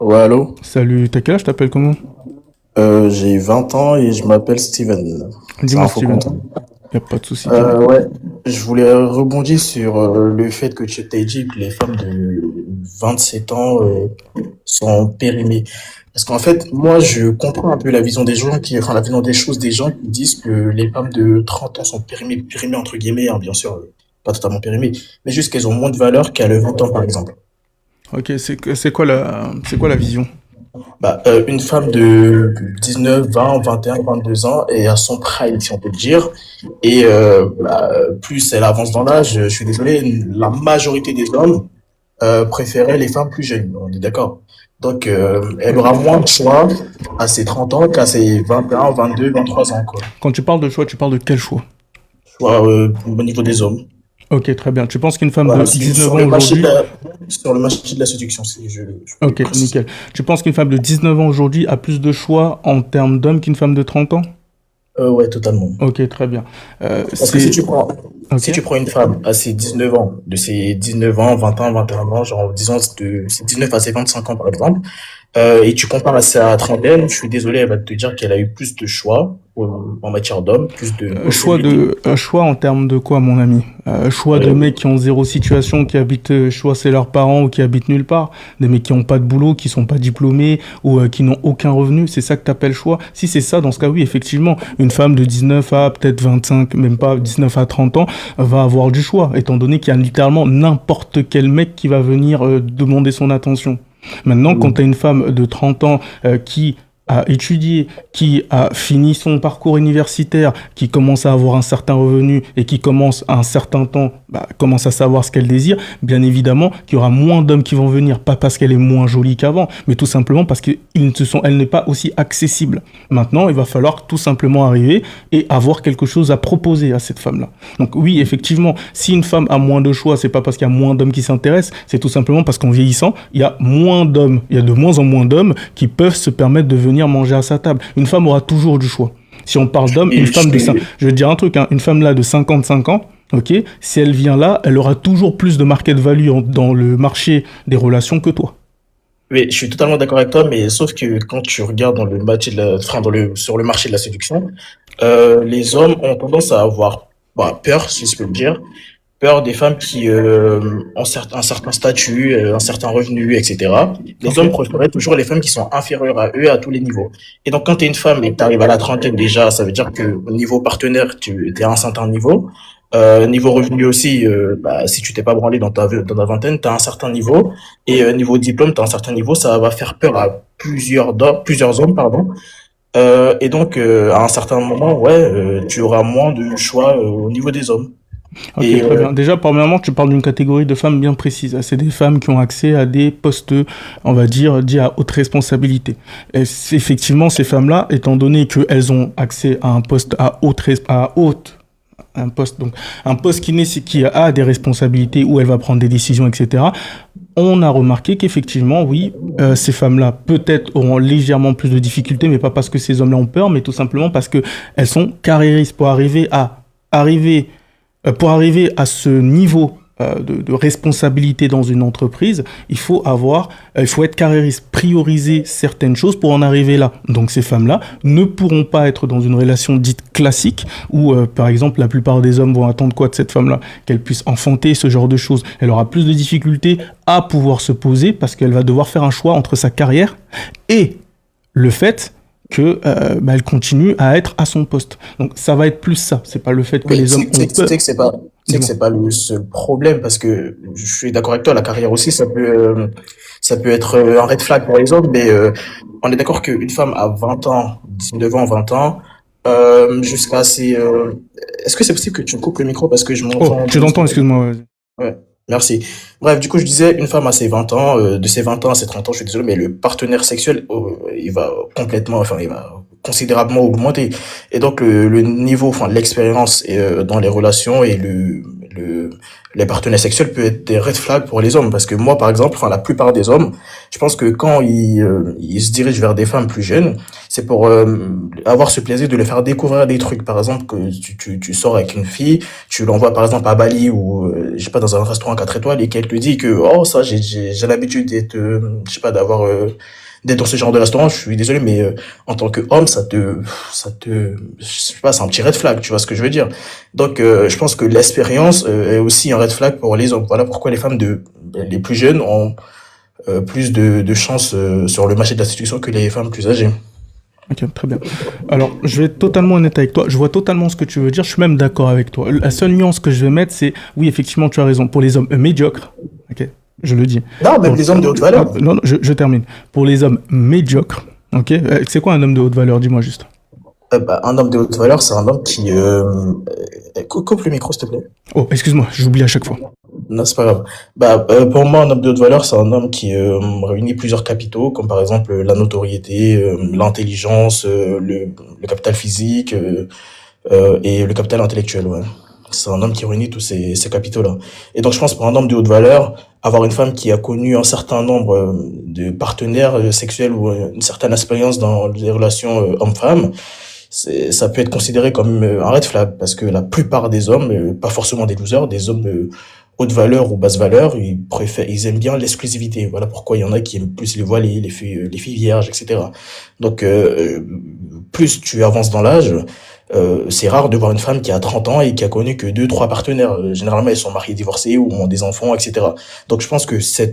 Ouais, allô? Salut, t'as quel âge, t'appelles comment? J'ai 20 ans et je m'appelle Steven. C'est Dis-moi un faux Steven, compte. y a pas de souci, dis-moi. Ouais, je voulais rebondir sur le fait que tu t'es dit que les femmes de 27 ans sont périmées. Parce qu'en fait, moi, je comprends un peu la vision des gens enfin, la vision des choses des gens qui disent que les femmes de 30 ans sont périmées, périmées entre guillemets, hein, bien sûr, pas totalement périmées, mais juste qu'elles ont moins de valeur qu'à le 20 ans, par exemple. Ok, c'est quoi la vision? Bah, une femme de 19, 20, 21, 22 ans est à son prime, si on peut le dire. Et plus elle avance dans l'âge, je suis désolé, la majorité des hommes préféraient les femmes plus jeunes, on est d'accord. Donc, elle Ok. aura moins de choix à ses 30 ans qu'à ses 21, 22, 23 ans, quoi. Quand tu parles de choix, tu parles de quel choix? Soit au niveau des hommes. Ok, très bien. Tu penses qu'une femme de Voilà, 19 ans aujourd'hui... sur le marché de la séduction, si je peux Ok, préciser. nickel. Tu penses qu'une femme de 19 ans aujourd'hui a plus de choix en termes d'hommes qu'une femme de 30 ans? Ouais, totalement. Ok, très bien. Parce que Ok. si tu prends une femme à ses 19 ans, de ses 19 ans, 20 ans, 21 ans, genre, disons, de ses 19 à ses 25 ans, par exemple, et tu compares à sa trentaine, je suis désolé, elle va te dire qu'elle a eu plus de choix en matière d'hommes, plus de possibilités. Choix en termes de quoi, mon ami? Choix de Euh, mecs qui ont zéro situation, qui habitent, choix c'est leurs parents ou qui habitent nulle part. Des mecs qui ont pas de boulot, qui sont pas diplômés ou qui n'ont aucun revenu. C'est ça que t'appelles choix? Si c'est ça, dans ce cas, oui, effectivement, une femme de 19 à peut-être 25, même pas 19 à 30 ans, va avoir du choix, étant donné qu'il y a littéralement n'importe quel mec qui va venir demander son attention. Maintenant, quand tu as une femme de 30 ans qui a étudié, qui a fini son parcours universitaire, qui commence à avoir un certain revenu et qui commence à un certain temps, commence à savoir ce qu'elle désire, bien évidemment qu'il y aura moins d'hommes qui vont venir, pas parce qu'elle est moins jolie qu'avant, mais tout simplement parce elle n'est pas aussi accessible. Maintenant, il va falloir tout simplement arriver et avoir quelque chose à proposer à cette femme-là. Donc oui, effectivement, si une femme a moins de choix, c'est pas parce qu'il y a moins d'hommes qui s'intéressent, c'est tout simplement parce qu'en vieillissant, il y a moins d'hommes, il y a de moins en moins d'hommes qui peuvent se permettre de venir manger à sa table. Une femme aura toujours du choix. Si on parle d'hommes, et je je vais te dire un truc, hein, une femme là de 55 ans, ok, si elle vient là, elle aura toujours plus de market value dans le marché des relations que toi. Oui, je suis totalement d'accord avec toi, mais sauf que quand tu regardes dans le marché enfin, sur le marché de la séduction, les hommes ont tendance à avoir peur, si je peux le dire, peur des femmes qui ont un certain statut, un certain revenu, etc. Les Ok. hommes préfèrent toujours les femmes qui sont inférieures à eux à tous les niveaux. Et donc, quand tu es une femme et que tu arrives à la trentaine déjà, ça veut dire que au niveau partenaire, tu es à un certain niveau. Niveau revenu aussi, si tu t'es pas branlé dans ta vingtaine, tu as un certain niveau. Et niveau diplôme, tu as un certain niveau. Ça va faire peur à plusieurs hommes, pardon. Et donc, à un certain moment, ouais, tu auras moins de choix au niveau des hommes. Ok, Et très bien. Déjà, premièrement, tu parles d'une catégorie de femmes bien précise. C'est des femmes qui ont accès à des postes, on va dire, dits à haute responsabilité. Effectivement, ces femmes-là, étant donné qu'elles ont accès à un poste un poste, donc, un poste qui a des responsabilités où elle va prendre des décisions, etc. On a remarqué qu'effectivement, oui, ces femmes-là peut-être auront légèrement plus de difficultés, mais pas parce que ces hommes-là ont peur, mais tout simplement parce que elles sont carriéristes arriver pour arriver à ce niveau de responsabilité dans une entreprise, il faut être carriériste, prioriser certaines choses pour en arriver là. Donc ces femmes-là ne pourront pas être dans une relation dite classique où, par exemple, la plupart des hommes vont attendre quoi de cette femme-là? Qu'elle puisse enfanter ce genre de choses. Elle aura plus de difficultés à pouvoir se poser parce qu'elle va devoir faire un choix entre sa carrière et le fait que elle continue à être à son poste. Donc ça va être plus ça. C'est pas le fait que oui, les hommes ont tu peur. sais que Dis-moi. c'est pas le seul problème parce que je suis d'accord avec toi, la carrière aussi, ça peut être un red flag pour les hommes, mais on est d'accord qu'une femme à 20 ans, 19 ans, 20 ans, jusqu'à ses, est-ce que c'est possible que tu me coupes le micro parce que je Oh, m'entends tu de t'entends, excuse-moi. Vas-y. Ouais, merci. Bref, du coup, je disais, une femme à ses 20 ans, de ses 20 ans à ses 30 ans, je suis désolé, mais le partenaire sexuel, il va enfin, il va considérablement augmenter. Et donc, le niveau, enfin, l'expérience dans les relations et les partenaires sexuels peuvent être des red flags pour les hommes. Parce que moi, par exemple, enfin, la plupart des hommes, je pense que quand ils se dirigent vers des femmes plus jeunes, c'est pour avoir ce plaisir de les faire découvrir des trucs. Par exemple, que tu sors avec une fille, tu l'envoies par exemple à Bali ou, je sais pas, dans un restaurant 4 étoiles et qu'elle te dit que, oh, ça, j'ai l'habitude d'être, je sais pas, d'être dans ce genre de restaurant, je suis désolé, mais en tant qu'homme, je sais pas, c'est un petit red flag, tu vois ce que je veux dire. Donc, je pense que l'expérience est aussi un red flag pour les hommes. Voilà pourquoi les femmes les plus jeunes ont plus de chances sur le marché de la séduction que les femmes plus âgées. Ok, très bien. Alors, je vais être totalement honnête avec toi. Je vois totalement ce que tu veux dire. Je suis même d'accord avec toi. La seule nuance que je vais mettre, c'est, oui, effectivement, tu as raison. Pour les hommes médiocres, ok, je le dis. Non, même les hommes de haute valeur. Non, non, je termine. Pour les hommes médiocres, ok, c'est quoi un homme de haute valeur? Dis-moi juste. Un homme de haute valeur, c'est un homme qui... coupe le micro, s'il te plaît. Oh, excuse-moi, j'oublie à chaque fois. Non, c'est pas grave. Pour moi, un homme de haute valeur, c'est un homme qui réunit plusieurs capitaux, comme par exemple la notoriété, l'intelligence, le capital physique et le capital intellectuel. Ouais. C'est un homme qui réunit tous ces capitaux-là. Et donc, je pense pour un homme de haute valeur, avoir une femme qui a connu un certain nombre de partenaires sexuels ou une certaine expérience dans les relations hommes-femmes, ça peut être considéré comme un red flag parce que la plupart des hommes, pas forcément des losers, des hommes haute valeur ou basse valeur, ils aiment bien l'exclusivité. Voilà pourquoi il y en a qui aiment plus les voilées, les filles vierges, etc. Donc, plus tu avances dans l'âge, c'est rare de voir une femme qui a 30 ans et qui a connu que deux, trois partenaires. Généralement, elles sont mariées, divorcées ou ont des enfants, etc. Donc, je pense que ce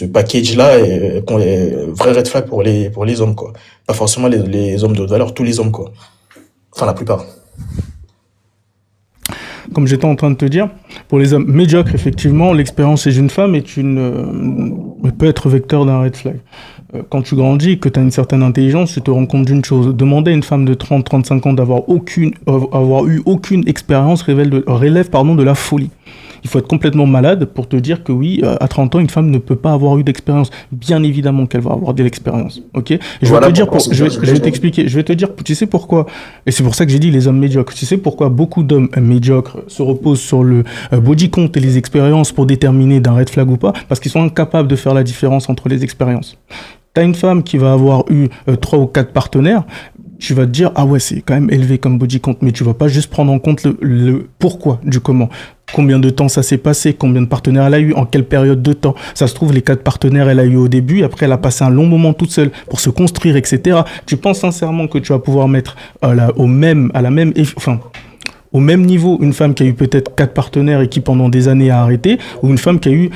package-là est vrai red flag pour les hommes, quoi. Pas forcément les hommes de haute valeur, tous les hommes, quoi. Enfin, la plupart. Comme j'étais en train de te dire, pour les hommes médiocres, effectivement, l'expérience chez une femme peut être vecteur d'un red flag. Quand tu grandis, que tu as une certaine intelligence, tu te rends compte d'une chose. Demander à une femme de 30-35 ans d'avoir eu aucune expérience relève de la folie. Il faut être complètement malade pour te dire que oui, à 30 ans, une femme ne peut pas avoir eu d'expérience. Bien évidemment qu'elle va avoir de l'expérience, ok? Je vais t'expliquer. Je vais te dire, tu sais pourquoi? Et c'est pour ça que j'ai dit les hommes médiocres. Tu sais pourquoi beaucoup d'hommes médiocres se reposent sur le body count et les expériences pour déterminer d'un red flag ou pas? Parce qu'ils sont incapables de faire la différence entre les expériences. T'as une femme qui va avoir eu 3 ou 4 partenaires, tu vas te dire, ah ouais, c'est quand même élevé comme body count, mais tu vas pas juste prendre en compte le pourquoi du comment. Combien de temps ça s'est passé, combien de partenaires elle a eu, en quelle période de temps. Ça se trouve, les 4 partenaires, elle a eu au début, après elle a passé un long moment toute seule pour se construire, etc. Tu penses sincèrement que tu vas pouvoir mettre au même niveau une femme qui a eu peut-être 4 partenaires et qui pendant des années a arrêté, ou une femme qui a eu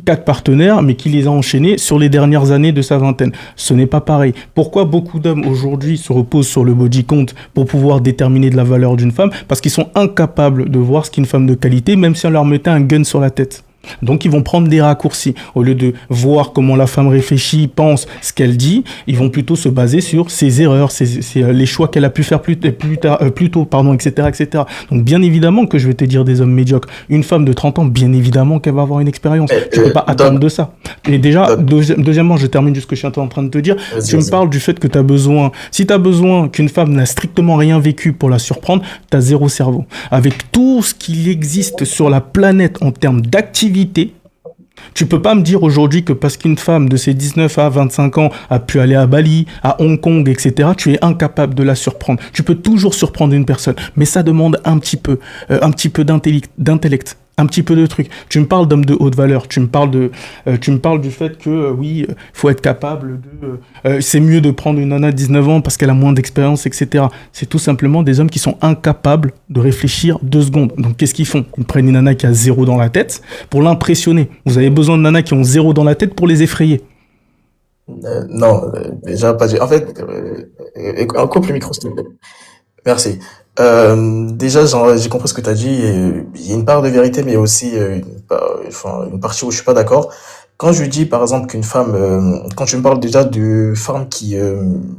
4 partenaires mais qui les a enchaînés sur les dernières années de sa vingtaine? Ce n'est pas pareil. Pourquoi beaucoup d'hommes aujourd'hui se reposent sur le body count pour pouvoir déterminer de la valeur d'une femme? Parce qu'ils sont incapables de voir ce qu'est une femme de qualité, même si on leur mettait un gun sur la tête. Donc ils vont prendre des raccourcis. Au lieu de voir comment la femme réfléchit, pense, ce qu'elle dit, ils vont plutôt se baser sur ses erreurs, les choix qu'elle a pu faire plus tôt, etc., etc. Donc bien évidemment que je vais te dire des hommes médiocres. Une femme de 30 ans, bien évidemment qu'elle va avoir une expérience. Tu peux pas attendre de ça. Et déjà, deuxièmement, je termine juste ce que je suis en train de te dire. Tu me parles du fait que si tu as besoin qu'une femme n'a strictement rien vécu pour la surprendre, tu as zéro cerveau. Avec tout ce qu'il existe sur la planète en termes d'activité, tu peux pas me dire aujourd'hui que parce qu'une femme de ses 19 à 25 ans a pu aller à Bali, à Hong Kong, etc., tu es incapable de la surprendre. Tu peux toujours surprendre une personne, mais ça demande un petit peu d'intellect. Un petit peu de trucs. Tu me parles d'hommes de haute valeur. Tu me parles du fait que oui, faut être capable c'est mieux de prendre une nana de 19 ans parce qu'elle a moins d'expérience, etc. C'est tout simplement des hommes qui sont incapables de réfléchir 2 secondes. Donc qu'est-ce qu'ils font? Ils prennent une nana qui a 0 dans la tête pour l'impressionner. Vous avez besoin de nanas qui ont 0 dans la tête pour les effrayer. Non, déjà pas. En fait, coupe le micro, s'il te plaît. Merci. Déjà, j'ai compris ce que tu as dit. Il y a une part de vérité, mais il y a aussi une partie où je suis pas d'accord. Quand je dis, par exemple, qu'une femme, quand tu me parles déjà de femme qui,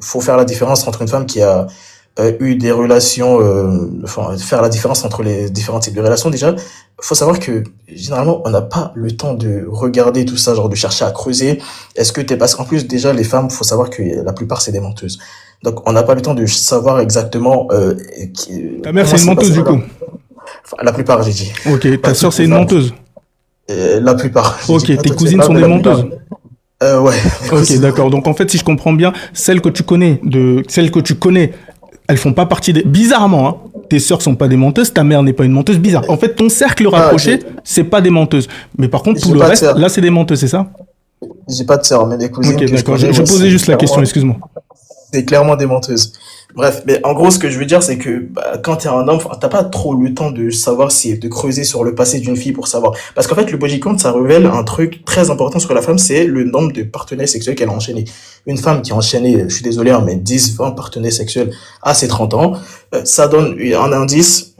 faut faire la différence entre une femme qui a eu des relations, faire la différence entre les différents types de relations. Déjà, faut savoir que généralement, on n'a pas le temps de regarder tout ça, genre de chercher à creuser. Parce qu'en plus, déjà, les femmes, faut savoir que la plupart, c'est des menteuses. Donc, on n'a pas le temps de savoir exactement Ta mère, comment c'est une s'est menteuse, passé. du coup. Enfin, la plupart, j'ai dit. Ok, Pas ta sœur, toutes c'est les une femmes. menteuse. La plupart. J'ai dit Ok, pas tes toutes les cousines femmes, sont mais des la plupart. menteuses. Ouais, mes Ok, cousines. d'accord. Donc en fait, si je comprends bien, celles que tu connais, elles font pas partie des. Bizarrement, hein. Tes sœurs sont pas des menteuses, ta mère n'est pas une menteuse. Bizarre. En fait, ton cercle Ah, rapproché, c'est pas des menteuses. Mais par contre, tout j'ai le pas de reste, sœur. là, c'est des menteuses, c'est ça? J'ai pas de sœur, mais les Ok, cousines que je d'accord. connais, Je ouais, posais juste la question, excuse-moi. c'est clairement des menteuses. Bref, mais en gros, ce que je veux dire, c'est que bah, quand t'es un homme, enfin, t'as pas trop le temps de savoir si, de creuser sur le passé d'une fille pour savoir. Parce qu'en fait, le body count, ça révèle un truc très important sur la femme, c'est le nombre de partenaires sexuels qu'elle a enchaîné. Une femme qui a enchaîné, je suis désolé, hein, mais 10, 20 partenaires sexuels à ses 30 ans, ça donne un indice,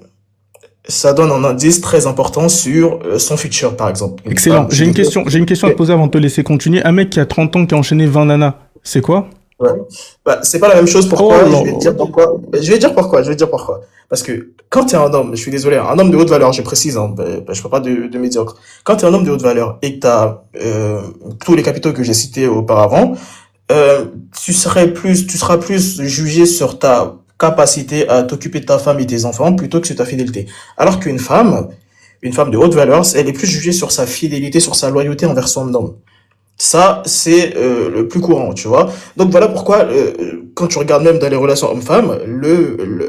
ça donne un indice très important sur son futur, par exemple. Une Excellent. femme, je suis désolé. J'ai une question à te poser avant de te laisser continuer. Un mec qui a 30 ans qui a enchaîné 20 nanas, c'est quoi? Ouais. Bah, c'est pas la même chose. Oh Pourquoi? là Je vais te dire là. pourquoi. Je vais te dire pourquoi. Je vais te dire pourquoi. Parce que quand tu es un homme, je suis désolé, un homme de haute valeur, je précise, hein, je parle pas de médiocre. Quand tu es un homme de haute valeur et que tu as tous les capitaux que j'ai cités auparavant, euh, tu seras plus jugé sur ta capacité à t'occuper de ta femme et tes enfants plutôt que sur ta fidélité. Alors une femme de haute valeur, elle est plus jugée sur sa fidélité, sur sa loyauté envers son homme. Ça, c'est le plus courant, tu vois. Donc voilà pourquoi, quand tu regardes même dans les relations hommes-femmes,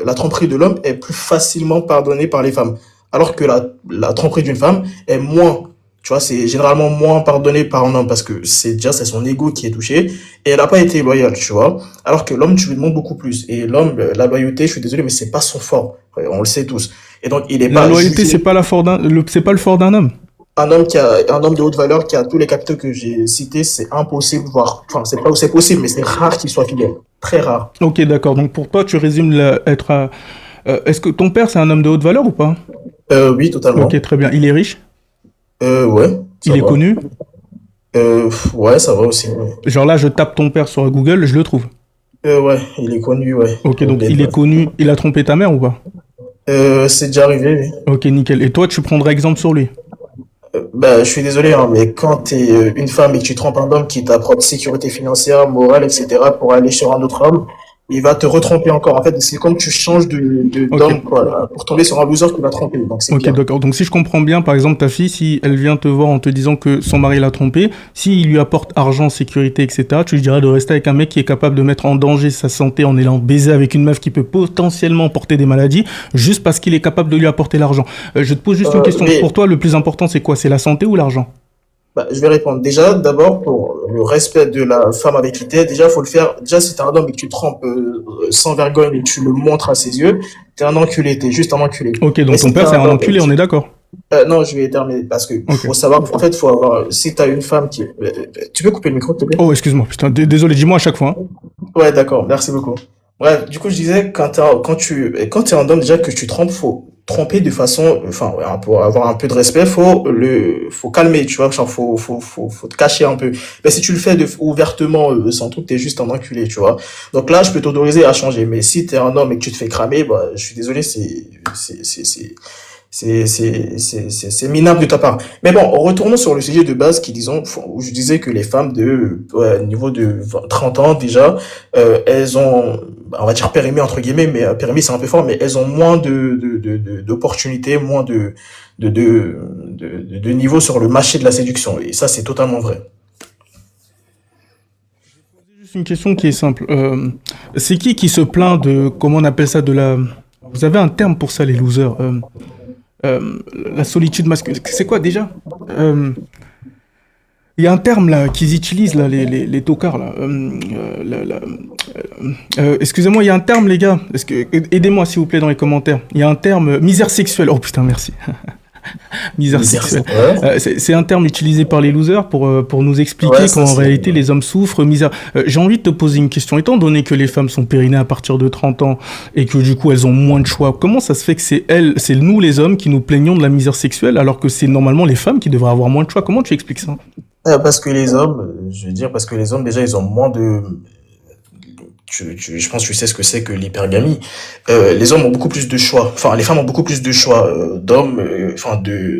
la tromperie de l'homme est plus facilement pardonnée par les femmes. Alors que la tromperie d'une femme est moins, tu vois, c'est généralement moins pardonné par un homme parce que c'est son ego qui est touché et elle n'a pas été loyale, tu vois. Alors que l'homme, tu lui demandes beaucoup plus. Et l'homme, la loyauté, je suis désolé, mais c'est pas son fort. Ouais, on le sait tous. Et donc, il n'est La pas loyauté, jugé c'est pas le fort d'un homme. un homme de haute valeur qui a tous les capitaux que j'ai cités, c'est impossible, voire, enfin, c'est pas où c'est possible, mais c'est rare qu'il soit fidèle. Très rare. Ok, d'accord. Donc pour toi, tu résumes est-ce que ton père, c'est un homme de haute valeur ou pas? Oui, Ok, totalement. très bien. Il est riche? Ouais, ça Il est va. connu? Ouais, ça va aussi. Ouais. Genre là, je tape ton père sur Google, je le trouve. Ouais, il est connu, ouais. Ok, donc il est Bref. connu. Il a trompé ta mère ou pas? C'est déjà arrivé, oui. Ok, nickel. Et toi, tu prendrais exemple sur lui? Bah, je suis désolé, hein, mais quand t'es une femme et que tu trompes un homme qui t'a propre sécurité financière, morale, etc., pour aller sur un autre homme, il va te retromper encore. En fait, c'est comme tu changes Ok. d'homme, quoi, pour tomber sur un loser qui va tromper. Donc, c'est Ok, pire. d'accord. Donc si je comprends bien, par exemple, ta fille, si elle vient te voir en te disant que son mari l'a trompée, s'il lui apporte argent, sécurité, etc., tu lui dirais de rester avec un mec qui est capable de mettre en danger sa santé en allant baiser avec une meuf qui peut potentiellement porter des maladies, juste parce qu'il est capable de lui apporter l'argent. Je te pose juste une question. Mais Pour toi, le plus important, c'est quoi? C'est la santé ou l'argent? bah, je vais répondre. Déjà, d'abord, pour le respect de la femme avec qui t'es, déjà, faut le faire. Déjà, si t'es un homme et que tu te trompes sans vergogne et que tu le montres à ses yeux, t'es un enculé, t'es juste un enculé. Ok, Mais donc ton si t'es père, c'est un un homme et enculé, on est d'accord? non, je vais terminer parce que Ok. faut savoir, en fait, faut avoir, si t'as une femme qui, tu peux couper le micro, s'il te plaît? Oh, excuse-moi, putain, désolé, dis-moi à chaque fois, hein. Ouais, d'accord, merci beaucoup. Bref, du coup, je disais, quand t'es un homme déjà que tu trompes, faut tromper de façon, enfin, ouais, pour avoir un peu de respect, faut calmer, tu vois, genre, faut te cacher un peu. Mais si tu le fais ouvertement, sans truc, t'es juste un enculé, tu vois. Donc là, je peux t'autoriser à changer. Mais si t'es un homme et que tu te fais cramer, bah, je suis désolé, c'est minable de ta part. Mais bon, retournons sur le sujet de base où je disais que les femmes de niveau de 30 ans déjà, elles ont, bah, on va dire périmé entre guillemets, mais périmé c'est un peu fort, mais elles ont moins d'opportunités, moins de niveau sur le marché de la séduction. Et ça, c'est totalement vrai. Juste une question qui est simple. C'est qui se plaint de, comment on appelle ça, de la... Vous avez un terme pour ça, les losers. Euh, la solitude masculine. C'est quoi déjà? Il y a un terme là qu'ils utilisent là, les tocards là. Excusez-moi, il y a un terme les gars. Aidez-moi s'il vous plaît dans les commentaires. Il y a un terme misère sexuelle. Oh putain, merci. Misère Misère, sexuelle. ouais. C'est un terme utilisé par les losers pour nous expliquer Ouais, ça qu'en c'est. réalité les hommes souffrent. Misère. J'ai envie de te poser une question. Étant donné que les femmes sont périnées à partir de 30 ans et que du coup elles ont moins de choix, comment ça se fait que c'est nous les hommes qui nous plaignons de la misère sexuelle alors que c'est normalement les femmes qui devraient avoir moins de choix? Comment tu expliques ça? Parce que les hommes, je veux dire, parce que les hommes déjà ils ont moins de, je pense que tu sais ce que c'est que l'hypergamie. Les hommes ont beaucoup plus de choix. Enfin, les femmes ont beaucoup plus de choix d'hommes,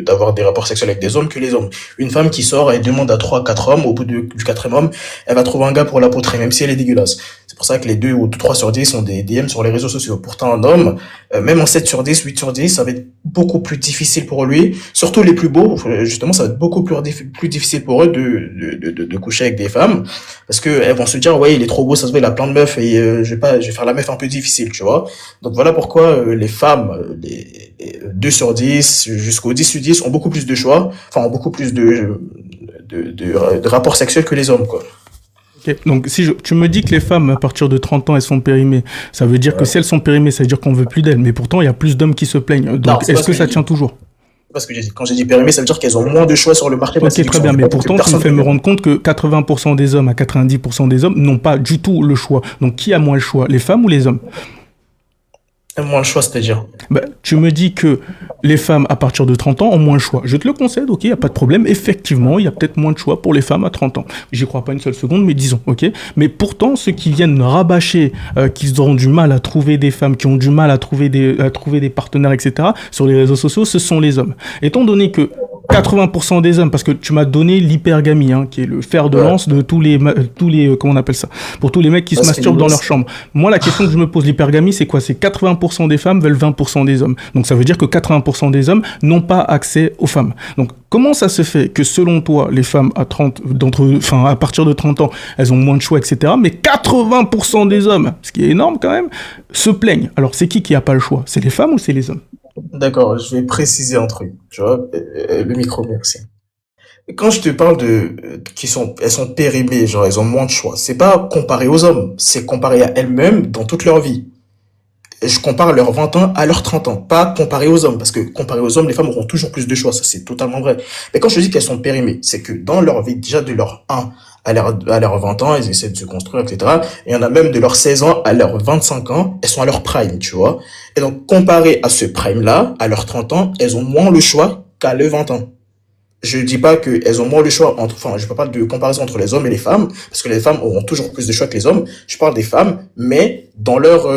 d'avoir des rapports sexuels avec des hommes que les hommes. Une femme qui sort, elle demande à trois, quatre hommes. Au bout du quatrième homme, elle va trouver un gars pour la poutrer, même si elle est dégueulasse. pour ça que les 2 ou 3 sur 10 ont des DM sur les réseaux sociaux. Pourtant, un homme, même en 7 sur 10, 8 sur 10, ça va être beaucoup plus difficile pour lui. Surtout les plus beaux, justement, ça va être beaucoup plus difficile pour eux de coucher avec des femmes. Parce que elles vont se dire, ouais, il est trop beau, ça se voit, il a plein de meufs et je vais faire la meuf un peu difficile, tu vois. Donc voilà pourquoi les femmes, les 2 sur 10 jusqu'au 10 sur 10 ont beaucoup plus de choix, enfin ont beaucoup plus de rapports sexuels que les hommes, quoi. Ok. Donc, tu me dis que les femmes, à partir de 30 ans, elles sont périmées. Ça veut dire que si elles sont périmées, ça veut dire qu'on veut plus d'elles. Mais pourtant, il y a plus d'hommes qui se plaignent. Non, Donc, c'est pas est-ce ce que que j'ai ça dit. tient toujours? C'est pas ce que j'ai dit. Quand j'ai dit périmé, ça veut dire qu'elles ont moins de choix sur le marché de la Ok, très séduction. bien. J'ai Mais pas dit que pourtant, tu me personne fais ne me l'aime. rendre compte que 80% des hommes à 90% des hommes n'ont pas du tout le choix. Donc, qui a moins le choix? Les femmes ou les hommes? Moins le choix, c'est-à-dire. Ben, tu me dis que les femmes à partir de 30 ans ont moins le choix. Je te le concède, ok, il n'y a pas de problème. Effectivement, il y a peut-être moins de choix pour les femmes à 30 ans. J'y crois pas une seule seconde, mais disons, ok. Mais pourtant, ceux qui viennent rabâcher qu'ils auront du mal à trouver des femmes, qui ont du mal à trouver des partenaires, etc., sur les réseaux sociaux, ce sont les hommes. Étant donné que 80% des hommes, parce que tu m'as donné l'hypergamie, hein, qui est le fer de Ouais. lance de comment on appelle ça, pour tous les mecs qui se Parce masturbent dans que leur chambre. Moi, la question que je me pose, l'hypergamie, c'est quoi? C'est 80% des femmes veulent 20% des hommes. Donc, ça veut dire que 80% des hommes n'ont pas accès aux femmes. Donc, comment ça se fait que, selon toi, les femmes à partir de 30 ans, elles ont moins de choix, etc., mais 80% des hommes, ce qui est énorme quand même, se plaignent. Alors, c'est qui a pas le choix? C'est les femmes ou c'est les hommes? d'accord, je vais préciser un truc, tu vois, le micro, merci. Quand je te parle elles sont périmées, genre elles ont moins de choix. C'est pas comparé aux hommes, c'est comparé à elles-mêmes dans toute leur vie. Et je compare leurs 20 ans à leurs 30 ans, pas comparé aux hommes, parce que comparé aux hommes, les femmes auront toujours plus de choix, ça c'est totalement vrai. Mais quand je dis qu'elles sont périmées, c'est que dans leur vie, déjà de leur 1 à leurs 20 ans, elles essaient de se construire, etc. Et il y en a même de leurs 16 ans à leurs 25 ans, elles sont à leur prime, tu vois. Et donc, comparé à ce prime-là, à leurs 30 ans, elles ont moins le choix qu'à leurs 20 ans. Je dis pas qu'elles ont moins le choix je parle pas de comparaison entre les hommes et les femmes, parce que les femmes auront toujours plus de choix que les hommes. Je parle des femmes, mais dans leur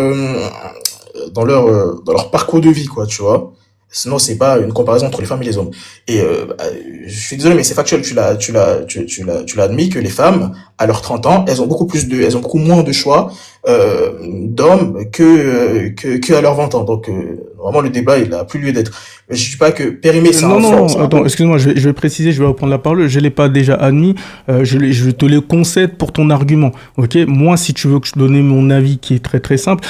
parcours de vie, quoi, tu vois. Sinon, c'est pas une comparaison entre les femmes et les hommes. Et je suis désolé, mais c'est factuel. Tu l'as admis que les femmes, à leurs 30 ans, elles ont beaucoup moins de choix d'hommes que à leurs 20 ans. Donc, vraiment, le débat, il a plus lieu d'être. Mais je dis pas que périmé, c'est Non, un non, fort. non, attends, excuse-moi, je vais préciser, je vais reprendre la parole. Je l'ai pas déjà admis, je te le concède pour ton argument, ok? Moi, si tu veux que je donne mon avis qui est très très simple,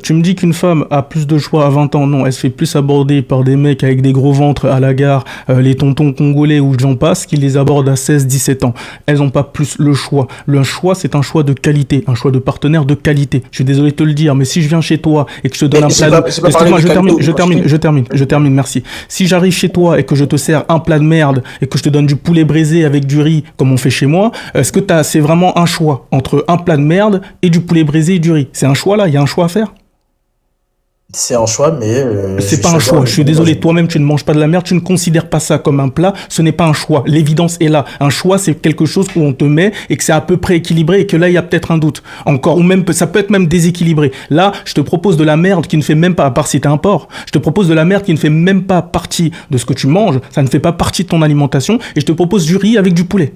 tu me dis qu'une femme a plus de choix à 20 ans, non, elle se fait plus aborder par des mecs avec des gros ventres à la gare, les tontons congolais ou j'en passe, qui les abordent à 16, 17 ans. Elles ont pas plus le choix. Le choix, c'est un choix de qualité, un choix de partenaire de qualité. Je suis désolé de te le dire, mais si je viens chez toi et que je te donne Mais un plat c'est pas parler excuse-moi, de je termine, merci. Si j'arrive chez toi et que je te sers un plat de merde et que je te donne du poulet braisé avec du riz, comme on fait chez moi, est-ce que c'est vraiment un choix entre un plat de merde et du poulet braisé et du riz? C'est un choix là? Il y a un choix à faire? C'est un choix, mais C'est je pas un choisis choix. Je suis désolé, moi, toi-même, tu ne manges pas de la merde, tu ne considères pas ça comme un plat. Ce n'est pas un choix. L'évidence est là. Un choix, c'est quelque chose où on te met et que c'est à peu près équilibré et que là, il y a peut-être un doute. Encore, ou même, ça peut être même déséquilibré. Là, je te propose de la merde qui ne fait même pas, à part si t'es un porc, je te propose de la merde qui ne fait même pas partie de ce que tu manges. Ça ne fait pas partie de ton alimentation et je te propose du riz avec du poulet.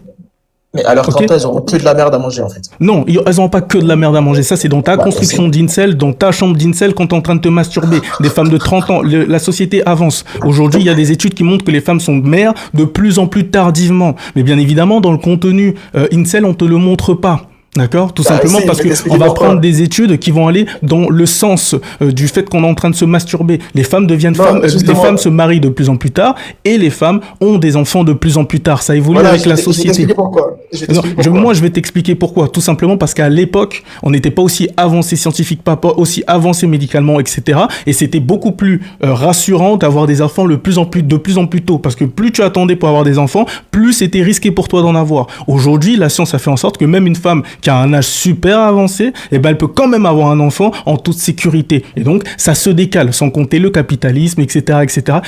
mais à leurs Ok? 30 ans, elles auront que de la merde à manger, en fait. Non, elles n'ont pas que de la merde à manger. Ça, c'est dans ta construction d'incel, dans ta chambre d'incel quand t'es en train de te masturber. Des femmes de 30 ans. La société avance. Aujourd'hui, il y a des études qui montrent que les femmes sont mères de plus en plus tardivement. Mais bien évidemment, dans le contenu incel, on te le montre pas. D'accord? Tout simplement si, parce mais que t'expliques on va pourquoi. prendre des études qui vont aller dans le sens du fait qu'on est en train de se masturber. Les femmes deviennent Non, femmes, les justement. femmes se marient de plus en plus tard et les femmes ont des enfants de plus en plus tard. Ça évolue Voilà, avec la je vais société. t'expliquer pourquoi. Je vais Non, t'expliquer pourquoi. moi, je vais t'expliquer pourquoi. Tout simplement parce qu'à l'époque, on n'était pas aussi avancé scientifique, pas aussi avancé médicalement, etc. Et c'était beaucoup plus rassurant d'avoir des enfants de plus en plus tôt. Parce que plus tu attendais pour avoir des enfants, plus c'était risqué pour toi d'en avoir. Aujourd'hui, la science a fait en sorte que même une femme qui a un âge super avancé, eh ben, elle peut quand même avoir un enfant en toute sécurité. Et donc, ça se décale, sans compter le capitalisme, etc.,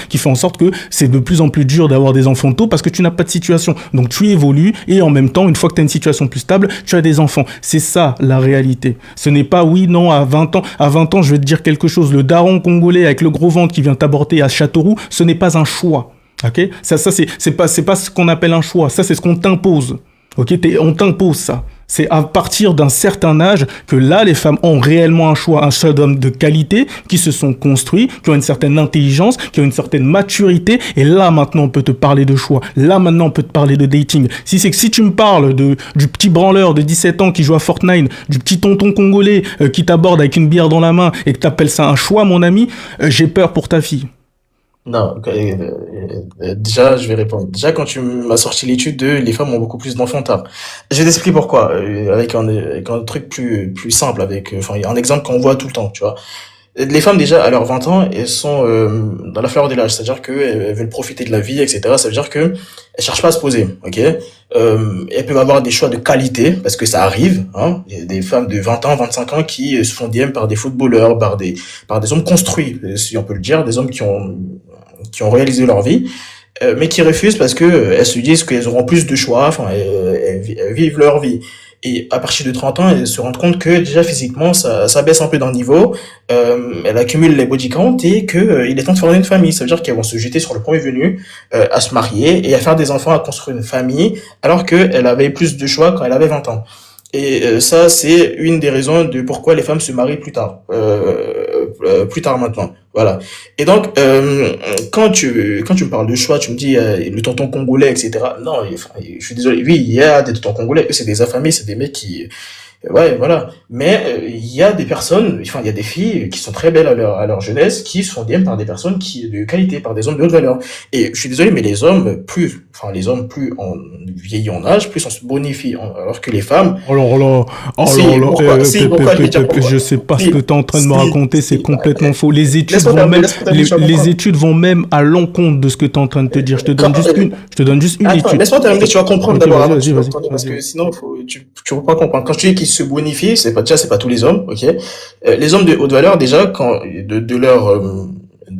qui fait en sorte que c'est de plus en plus dur d'avoir des enfants tôt parce que tu n'as pas de situation. Donc, tu évolues et en même temps, une fois que tu as une situation plus stable, tu as des enfants. C'est ça, la réalité. Ce n'est pas, oui, non, à 20 ans, je vais te dire quelque chose. Le daron congolais avec le gros ventre qui vient t'aborder à Châteauroux, ce n'est pas un choix. Ok? Ça, c'est pas ce qu'on appelle un choix. Ça, c'est ce qu'on t'impose. Ok? On t'impose ça. C'est à partir d'un certain âge que là, les femmes ont réellement un choix d'hommes de qualité, qui se sont construits, qui ont une certaine intelligence, qui ont une certaine maturité. Et là, maintenant, on peut te parler de choix. Là, maintenant, on peut te parler de dating. Si tu me parles du petit branleur de 17 ans qui joue à Fortnite, du petit tonton congolais qui t'aborde avec une bière dans la main et que t'appelles ça un choix, mon ami, j'ai peur pour ta fille. Non, déjà, je vais répondre. Déjà, quand tu m'as sorti l'étude de les femmes ont beaucoup plus d'enfants tard. Je vais t'expliquer pourquoi, avec un truc plus simple, enfin, un exemple qu'on voit tout le temps, tu vois. Les femmes, déjà, à leurs 20 ans, elles sont dans la fleur de l'âge, c'est-à-dire qu'elles veulent profiter de la vie, etc. Ça veut dire que elles cherchent pas à se poser, ok? Elles peuvent avoir des choix de qualité, parce que ça arrive, hein. Il y a des femmes de 20 ans, 25 ans qui se font DM par des footballeurs, par des hommes construits, si on peut le dire, des hommes qui ont réalisé leur vie, mais qui refusent parce que elles se disent qu'elles auront plus de choix, enfin, elles vivent leur vie. Et à partir de 30 ans, elles se rendent compte que déjà physiquement, ça baisse un peu d'un niveau, elles accumulent les body count et que il est temps de former une famille. Ça veut dire qu'elles vont se jeter sur le premier venu, à se marier et à faire des enfants, à construire une famille, alors qu'elle avait plus de choix quand elle avait 20 ans. Et ça, c'est une des raisons de pourquoi les femmes se marient plus tard maintenant. Voilà. Et donc, quand tu me parles de choix, tu me dis le tonton congolais, etc. Non, enfin, je suis désolé. Oui, il y a des tontons congolais. Eux, c'est des affamés, c'est des mecs qui, ouais, voilà. Mais il y a des personnes, enfin, il y a des filles qui sont très belles à leur jeunesse, qui se font DM par des personnes de qualité, par des hommes de haute valeur. Et je suis désolé, mais les hommes plus on vieillit en âge, plus on se bonifie, alors que les femmes, Alors là, si, alors là, pourquoi, si, pourquoi, je vais dire pourquoi. je sais pas ce Si, que tu es en train de me si, raconter, c'est si, complètement faux. laisse-moi terminer, tu vas Les comprendre. études vont même à l'encontre de ce que tu es en train de te dire. Quand- Je te donne juste une Attends, étude. laisse-moi terminer, tu vas comprendre Ok, d'abord vas-y, avant que vas-y, tu vas vas-y, retourner, parce vas-y. que sinon, tu vas pas comprendre. Quand je dis qu'ils se bonifient, c'est pas tous les hommes, ok? Les hommes de haute valeur, déjà, de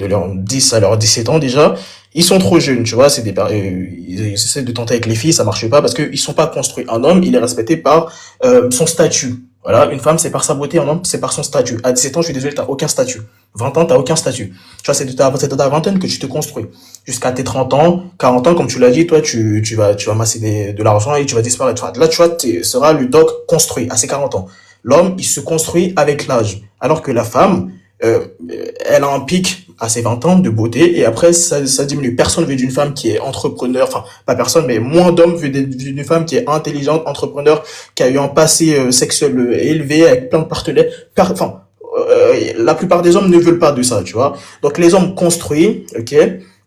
leur 10 à leur 17 ans, déjà, ils sont trop jeunes, tu vois, ils essaient de tenter avec les filles, ça marche pas parce qu'ils sont pas construits. Un homme, il est respecté par, son statut. Voilà, une femme, c'est par sa beauté, un homme, c'est par son statut. À 17 ans, je suis désolé, t'as aucun statut. 20 ans, t'as aucun statut. Tu vois, c'est de ta vingtaine que tu te construis. Jusqu'à tes 30 ans, 40 ans, comme tu l'as dit, toi, tu vas masser de l'argent et tu vas disparaître. Enfin, là, tu vois, seras le doc construit à ses 40 ans. L'homme, il se construit avec l'âge. Alors que la femme, euh, elle a un pic à ses 20 ans de beauté et après, ça diminue. Personne veut d'une femme qui est entrepreneur, enfin, pas personne, mais moins d'hommes veut d'une femme qui est intelligente, entrepreneur, qui a eu un passé sexuel élevé avec plein de partenaires. Enfin, la plupart des hommes ne veulent pas de ça, tu vois. Donc les hommes construits, ok,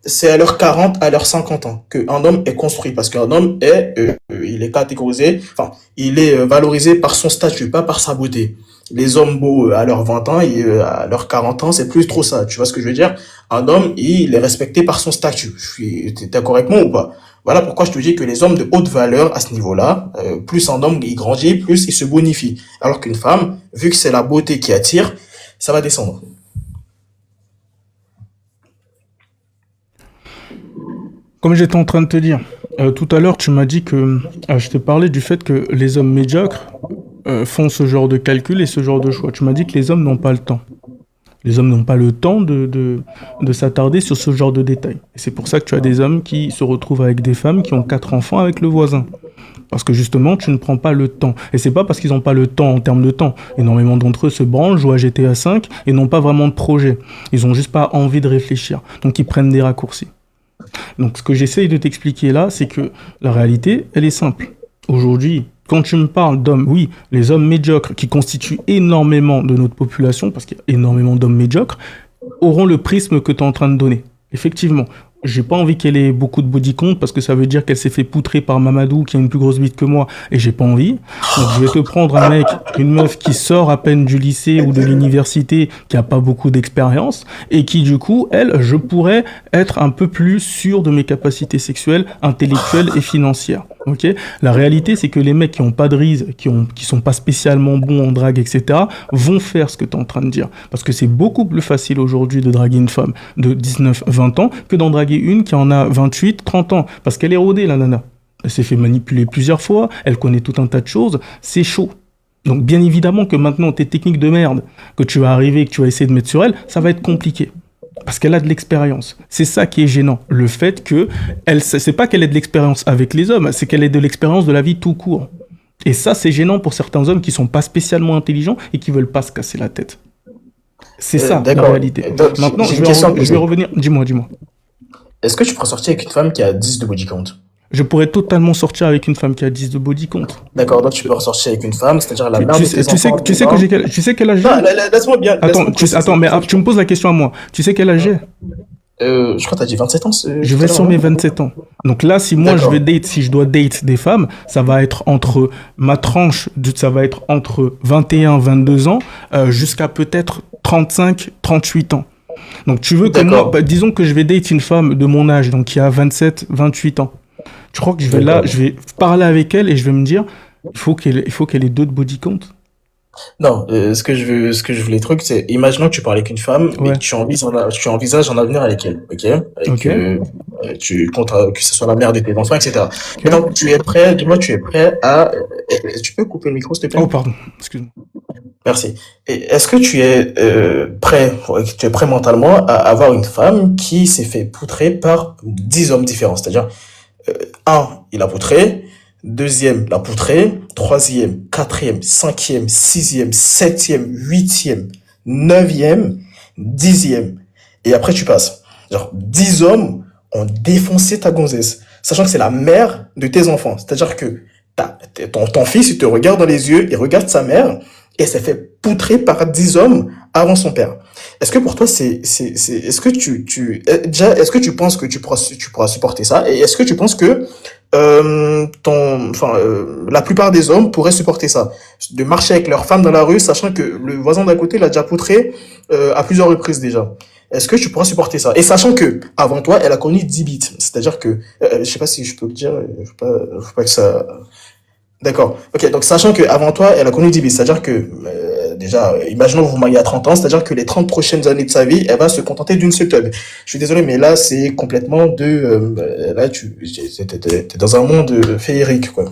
c'est à leurs 40, à leurs 50 ans qu'un homme est construit parce qu'un homme il est catégorisé, enfin, il est valorisé par son statut, pas par sa beauté. Les hommes beaux à leurs 20 ans et à leurs 40 ans, c'est plus trop ça. Tu vois ce que je veux dire? Un homme, il est respecté par son statut. T'es d'accord avec moi ou pas? Voilà pourquoi je te dis que les hommes de haute valeur à ce niveau-là, plus un homme il grandit, plus il se bonifie. Alors qu'une femme, vu que c'est la beauté qui attire, ça va descendre. Comme j'étais en train de te dire, tout à l'heure, tu m'as dit que je te parlais du fait que les hommes médiocres font ce genre de calcul et ce genre de choix. Tu m'as dit que les hommes n'ont pas le temps. Les hommes n'ont pas le temps de s'attarder sur ce genre de détails. Et c'est pour ça que tu as des hommes qui se retrouvent avec des femmes qui ont 4 enfants avec le voisin. Parce que justement, tu ne prends pas le temps. Et c'est pas parce qu'ils n'ont pas le temps en termes de temps. Énormément d'entre eux se branlent, jouent à GTA 5 et n'ont pas vraiment de projet. Ils ont juste pas envie de réfléchir. Donc ils prennent des raccourcis. Donc ce que j'essaye de t'expliquer là, c'est que la réalité, elle est simple. Aujourd'hui, quand tu me parles d'hommes, oui, les hommes médiocres qui constituent énormément de notre population, parce qu'il y a énormément d'hommes médiocres, auront le prisme que tu es en train de donner. Effectivement, j'ai pas envie qu'elle ait beaucoup de body count parce que ça veut dire qu'elle s'est fait poutrer par Mamadou qui a une plus grosse bite que moi et j'ai pas envie. Donc je vais te prendre un mec, une meuf qui sort à peine du lycée ou de l'université, qui a pas beaucoup d'expérience et qui du coup, elle, je pourrais être un peu plus sûr de mes capacités sexuelles, intellectuelles et financières. Ok? La réalité, c'est que les mecs qui ont pas de rise, qui sont pas spécialement bons en drague, etc., vont faire ce que tu es en train de dire. Parce que c'est beaucoup plus facile aujourd'hui de draguer une femme de 19, 20 ans que d'en draguer une qui en a 28, 30 ans. Parce qu'elle est rodée, la nana. Elle s'est fait manipuler plusieurs fois, elle connaît tout un tas de choses, c'est chaud. Donc bien évidemment que maintenant, tes techniques de merde que tu vas arriver, que tu vas essayer de mettre sur elle, ça va être compliqué. Parce qu'elle a de l'expérience. C'est ça qui est gênant. Le fait que c'est pas qu'elle ait de l'expérience avec les hommes, c'est qu'elle ait de l'expérience de la vie tout court. Et ça, c'est gênant pour certains hommes qui sont pas spécialement intelligents et qui veulent pas se casser la tête. C'est ça, la D'accord. réalité. Donc, Maintenant, j'ai une question à je vais poser. revenir. Dis-moi. Est-ce que tu pourrais sortir avec une femme qui a 10 de body count? Je pourrais totalement sortir avec une femme qui a 10 de body count. D'accord, donc tu peux ressortir avec une femme, c'est-à-dire la mère de tes enfants. Tu sais que tu sais quel âge j'ai? Non, laisse-moi bien. Attends, Laisse-moi préciser. attends, mais tu me poses la question à moi. Tu sais quel âge j'ai? Je crois que t'as dit 27 ans Je tout vais à l'heure, sur mes non? 27 ans. Donc là, si moi je D'accord. vais date, si je dois date des femmes, ça va être entre ma tranche, ça va être entre 21, 22 ans jusqu'à peut-être 35, 38 ans. Donc tu veux que moi, D'accord. disons que je vais date une femme de mon âge, donc qui a 27, 28 ans. Tu crois que je vais là, D'accord. je vais parler avec elle et je vais me dire, il faut qu'elle ait deux de body count. Non, ce que je voulais truc, c'est, imaginons que tu parles avec une femme, mais Ouais, que tu envisages un avenir avec elle, ok? ok, Avec, tu comptes que ce soit la mère de tes enfants, etc. ok. Maintenant, tu es prêt, dis-moi, tu es prêt à, tu peux couper le micro, s'il te Oh, plaît? pardon, excuse-moi. Merci. Et est-ce que tu es tu es prêt mentalement à avoir une femme qui s'est fait poutrer par 10 hommes différents? C'est-à-dire, un, il a poutré, deuxième, l'a poutré, troisième, quatrième, cinquième, sixième, septième, huitième, neuvième, dixième. Et après, tu passes. Genre, 10 hommes ont défoncé ta gonzesse, sachant que c'est la mère de tes enfants. C'est-à-dire que ton fils, il te regarde dans les yeux, il regarde sa mère, et s'est fait poutrer par 10 hommes avant son père. Est-ce que pour toi, est-ce que déjà, est-ce que tu penses que tu pourras supporter ça? Et est-ce que tu penses que, la plupart des hommes pourraient supporter ça? De marcher avec leur femme dans la rue, sachant que le voisin d'à côté l'a déjà poutré, à plusieurs reprises déjà. Est-ce que tu pourras supporter ça? Et sachant que, avant toi, elle a connu 10 bits. C'est-à-dire que, je sais pas si je peux le dire, faut pas que ça, d'accord. Ok, donc sachant qu'avant toi, elle a connu 10 bits, c'est-à-dire que, déjà, imaginons que vous vous mariez à 30 ans, c'est-à-dire que les 30 prochaines années de sa vie, elle va se contenter d'une seule tub. Je suis désolé, mais là, c'est complètement là, t'es dans un monde féerique, quoi.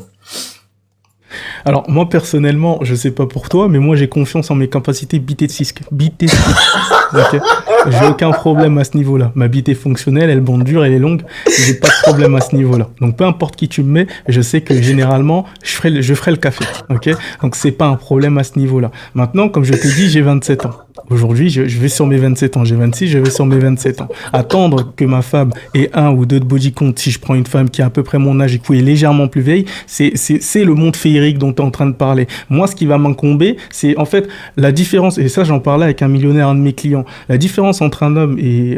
Alors, moi, personnellement, je sais pas pour toi, mais moi, j'ai confiance en mes capacités bitétisques. Ok. J'ai aucun problème à ce niveau-là. Ma bite est fonctionnelle, elle bande dure, elle est longue. J'ai pas de problème à ce niveau-là. Donc, peu importe qui tu me mets, je sais que généralement, je ferai le café. Ok. Donc, c'est pas un problème à ce niveau-là. Maintenant, comme je t'ai dit, j'ai 27 ans. Aujourd'hui, je vais sur mes 27 ans. J'ai 26, je vais sur mes 27 ans. Attendre que ma femme ait un ou deux de body count, si je prends une femme qui a à peu près mon âge et qui est légèrement plus vieille, c'est le monde féerique dont tu es en train de parler. Moi, ce qui va m'incomber, c'est en fait la différence, et ça, j'en parlais avec un millionnaire, un de mes clients, la différence entre un homme et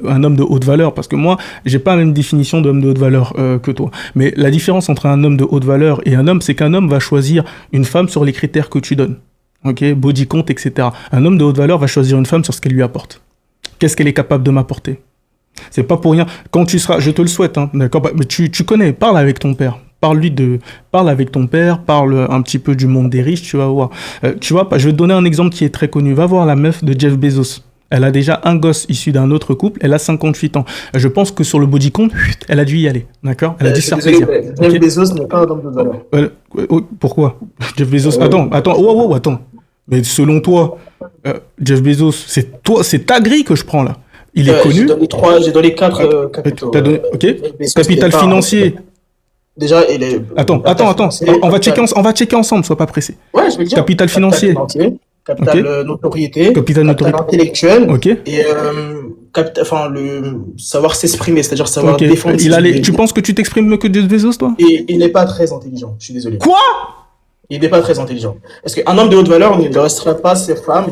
un homme de haute valeur, parce que moi, j'ai pas la même définition d'homme de haute valeur que toi. Mais la différence entre un homme de haute valeur et un homme, c'est qu'un homme va choisir une femme sur les critères que tu donnes. Ok, body count, etc. Un homme de haute valeur va choisir une femme sur ce qu'elle lui apporte. Qu'est-ce qu'elle est capable de m'apporter? C'est pas pour rien. Quand tu seras, je te le souhaite, hein, d'accord, mais tu connais, parle avec ton père. Parle avec ton père, parle un petit peu du monde des riches, tu vas voir. Tu vois, je vais te donner un exemple qui est très connu. Va voir la meuf de Jeff Bezos. Elle a déjà un gosse issu d'un autre couple, elle a 58 ans. Je pense que sur le body count, elle a dû y aller, d'accord? Elle a dû Je se suis faire désolé, plaisir. mais Jeff Ok. Bezos n'est pas un homme de valeur. Pourquoi? Jeff Bezos. Euh, Attends. Mais selon toi, Jeff Bezos, c'est ta grille que je prends là. Il est j'ai connu. donné j'ai donné quatre capitaux. T'as donné, ok. Jeff Bezos Capital n'est pas financier. déjà, il est, Attends. On va checker ensemble, sois pas pressé. ouais, je vais le dire. Capital financier. Capital Ok. notoriété, Capital capital notoriété. intellectuel Ok. et le savoir s'exprimer, c'est-à-dire savoir Ok. défendre ses idées. Tu penses que tu t'exprimes mieux que Jeff Bezos, toi? Et il n'est pas très intelligent, je suis désolé. Quoi? Il n'est pas très intelligent. Parce qu'un homme de haute valeur ne resterait pas sa femme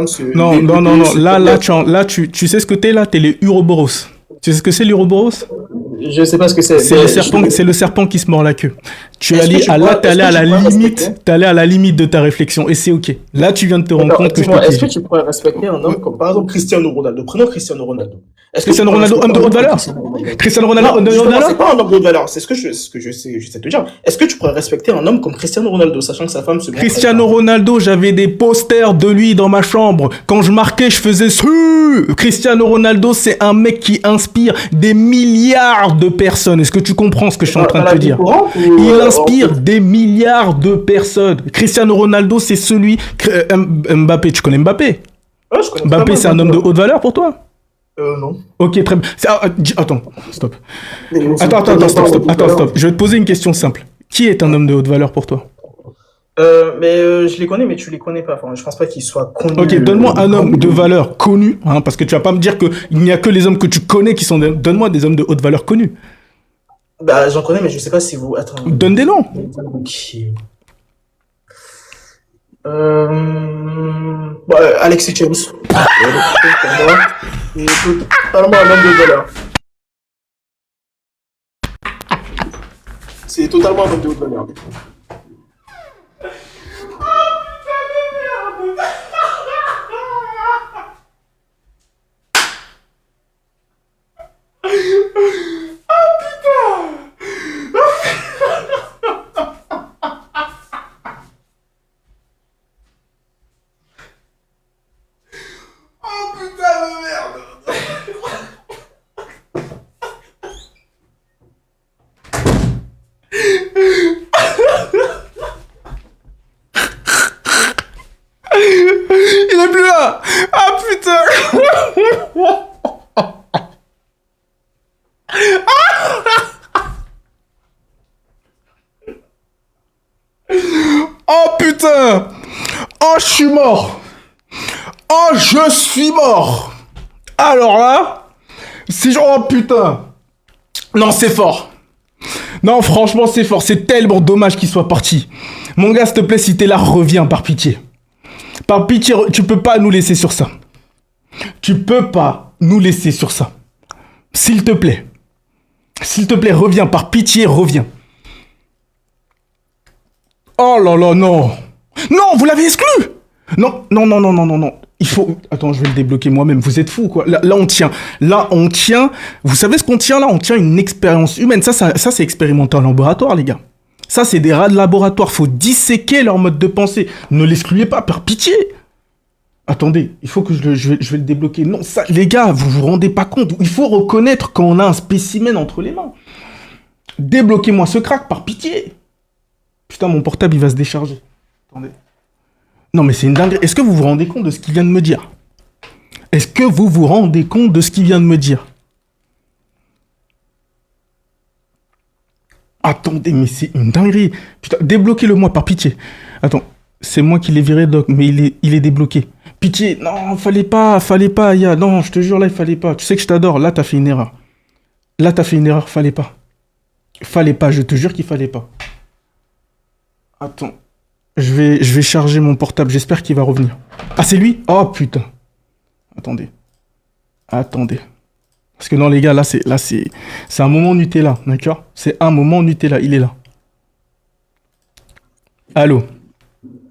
se Non. se Là, permettre. tu sais ce que t'es là? T'es les Uroboros. Tu sais ce que c'est l'Uroboros? Je sais pas ce que c'est. C'est le serpent qui se mord la queue. Est-ce que tu pourrais- T'es allé à est-ce que la tu pourrais limite, respecter t'es allé à la limite de ta réflexion et c'est ok. Là, tu viens de te rendre D'accord, compte que je dis-moi, te est-ce que piège. tu pourrais respecter un homme comme par exemple Cristiano Ronaldo? Prenons Cristiano Ronaldo. Est-ce que tu Cristiano pourrais Ronaldo, respecter homme de un haute comme valeur? Cristiano Ronaldo? Cristiano Ronaldo, Non, homme de haute justement, valeur? c'est pas un homme de haute valeur. C'est ce que je sais de te dire. Est-ce que tu pourrais respecter un homme comme Cristiano Ronaldo, sachant que sa femme se montre Cristiano Ronaldo, j'avais des posters de lui dans ma chambre. Quand je marquais, je faisais su. Cristiano Ronaldo, c'est un mec qui inspire des milliards de personnes. Est-ce que tu comprends ce que je suis en train de te dire? Il inspire des milliards de personnes. Cristiano Ronaldo, c'est celui... Mbappé, tu connais Mbappé? Ouais, je connais Mbappé, très c'est un bien homme de Mbappé. haute valeur pour toi? Non. Ok, très bien. Attends, stop. Mais Attends, stop. Je vais te poser une question simple. Qui est un homme de haute valeur pour toi? Je les connais, mais tu les connais pas. Enfin, je pense pas qu'ils soient Ok, connus donne-moi un grand homme de public. valeur connu, hein, parce que tu vas pas me dire qu'il n'y a que les hommes que tu connais qui sont... Donne-moi des hommes de haute valeur connus. Bah, j'en connais, mais je sais pas si vous. Attends. Donne des noms. Ok. Alexis James. Alexis James, pour moi, c'est totalement un homme de valeur. C'est totalement un homme de haute valeur. Oh putain de merde. Il est plus là. Ah putain. Oh putain. Oh, je suis mort. Oh, je suis mort. Alors là, si je... Oh putain. Non, c'est fort. Non, franchement, c'est fort. C'est tellement dommage qu'il soit parti. Mon gars, s'il te plaît, si t'es là, reviens par pitié. Par pitié, tu peux pas nous laisser sur ça. Tu peux pas nous laisser sur ça. S'il te plaît. S'il te plaît, reviens. Par pitié, reviens. Oh là là, non. Non, vous l'avez exclu. Non, non, non, non, non, non, non. Il faut... Attends, je vais le débloquer moi-même. Vous êtes fous, quoi. Là, on tient. Là, on tient... Vous savez ce qu'on tient, là? On tient une expérience humaine. Ça, c'est expérimenté en laboratoire, les gars. Ça, c'est des rats de laboratoire. Faut disséquer leur mode de pensée. Ne l'excluez pas, par pitié. Attendez, il faut que je vais le débloquer. Non, ça, les gars, vous vous rendez pas compte. Il faut reconnaître quand on a un spécimen entre les mains. Débloquez-moi ce crack, par pitié. Putain, mon portable, il va se décharger. Attendez. Non, mais c'est une dinguerie. Est-ce que vous vous rendez compte de ce qu'il vient de me dire? Est-ce que vous vous rendez compte de ce qu'il vient de me dire? Attendez, mais c'est une dinguerie. Putain, débloquez-le-moi, par pitié. Attends, c'est moi qui l'ai viré, Doc, mais il est débloqué. Pitié, non, fallait pas, Aya. Non, je te jure, là, il fallait pas. Tu sais que je t'adore. Là, t'as fait une erreur. Là, t'as fait une erreur, fallait pas. Fallait pas, je te jure qu'il fallait pas. Attends. Je vais charger mon portable, j'espère qu'il va revenir. Ah, c'est lui? Oh, putain. Attendez. Attendez. Parce que non, les gars, c'est un moment Nutella, d'accord? C'est un moment Nutella, il est là. Allô?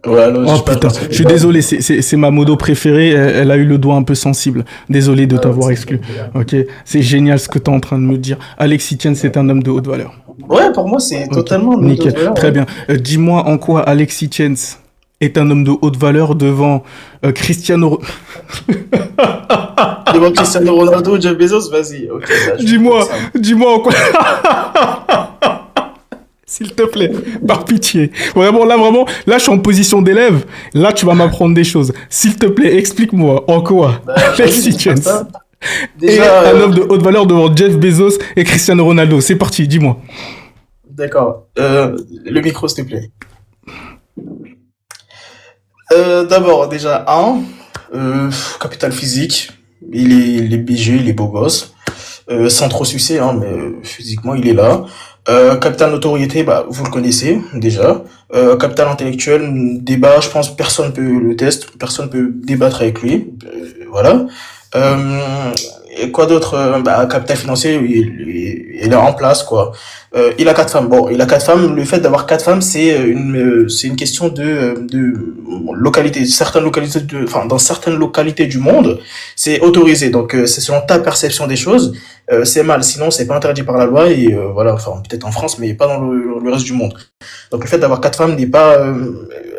Ouais, alors, Oh j'espère putain, que ça je suis va. désolé, c'est ma modo préférée, elle a eu le doigt un peu sensible. Désolé de t'avoir exclu. Ok, c'est génial ce que t'es en train de me dire. Alexis Tiens, c'est un homme de haute valeur. Ouais, pour moi, c'est Ok, totalement un homme de nickel, haute valeur. très Ouais. bien. Dis-moi en quoi Alexis Tiens est un homme de haute valeur devant Cristiano... Devant Cristiano Ronaldo, Jeff Bezos, vas-y. Ok, bah, je vais faire ça. Dis-moi en quoi... S'il te plaît, par pitié. Vraiment, là, je suis en position d'élève. Là, tu vas m'apprendre des choses. S'il te plaît, explique-moi en quoi Bah, vas-y, Alexis je vais faire Tiens ça. est Déjà, un homme de haute valeur devant Jeff Bezos et Cristiano Ronaldo. C'est parti, dis-moi. d'accord. Le micro, s'il te plaît. D'abord, déjà, capital physique. Il est BG, il est beau gosse. Sans trop sucer, hein, mais physiquement, il est là. Capital notoriété, bah, vous le connaissez déjà. Capital intellectuel, débat, je pense personne peut le tester, personne peut débattre avec lui. Voilà. Et quoi d'autre? Capital financier, il est en place, quoi. Il a 4 femmes. Bon, il a 4 femmes. Le fait d'avoir 4 femmes, c'est une question de localité. Certaines localités enfin, dans certaines localités du monde, c'est autorisé. Donc, c'est selon ta perception des choses. C'est mal. Sinon, c'est pas interdit par la loi et voilà. Enfin, peut-être en France, mais pas dans le reste du monde. Donc, le fait d'avoir 4 femmes n'est pas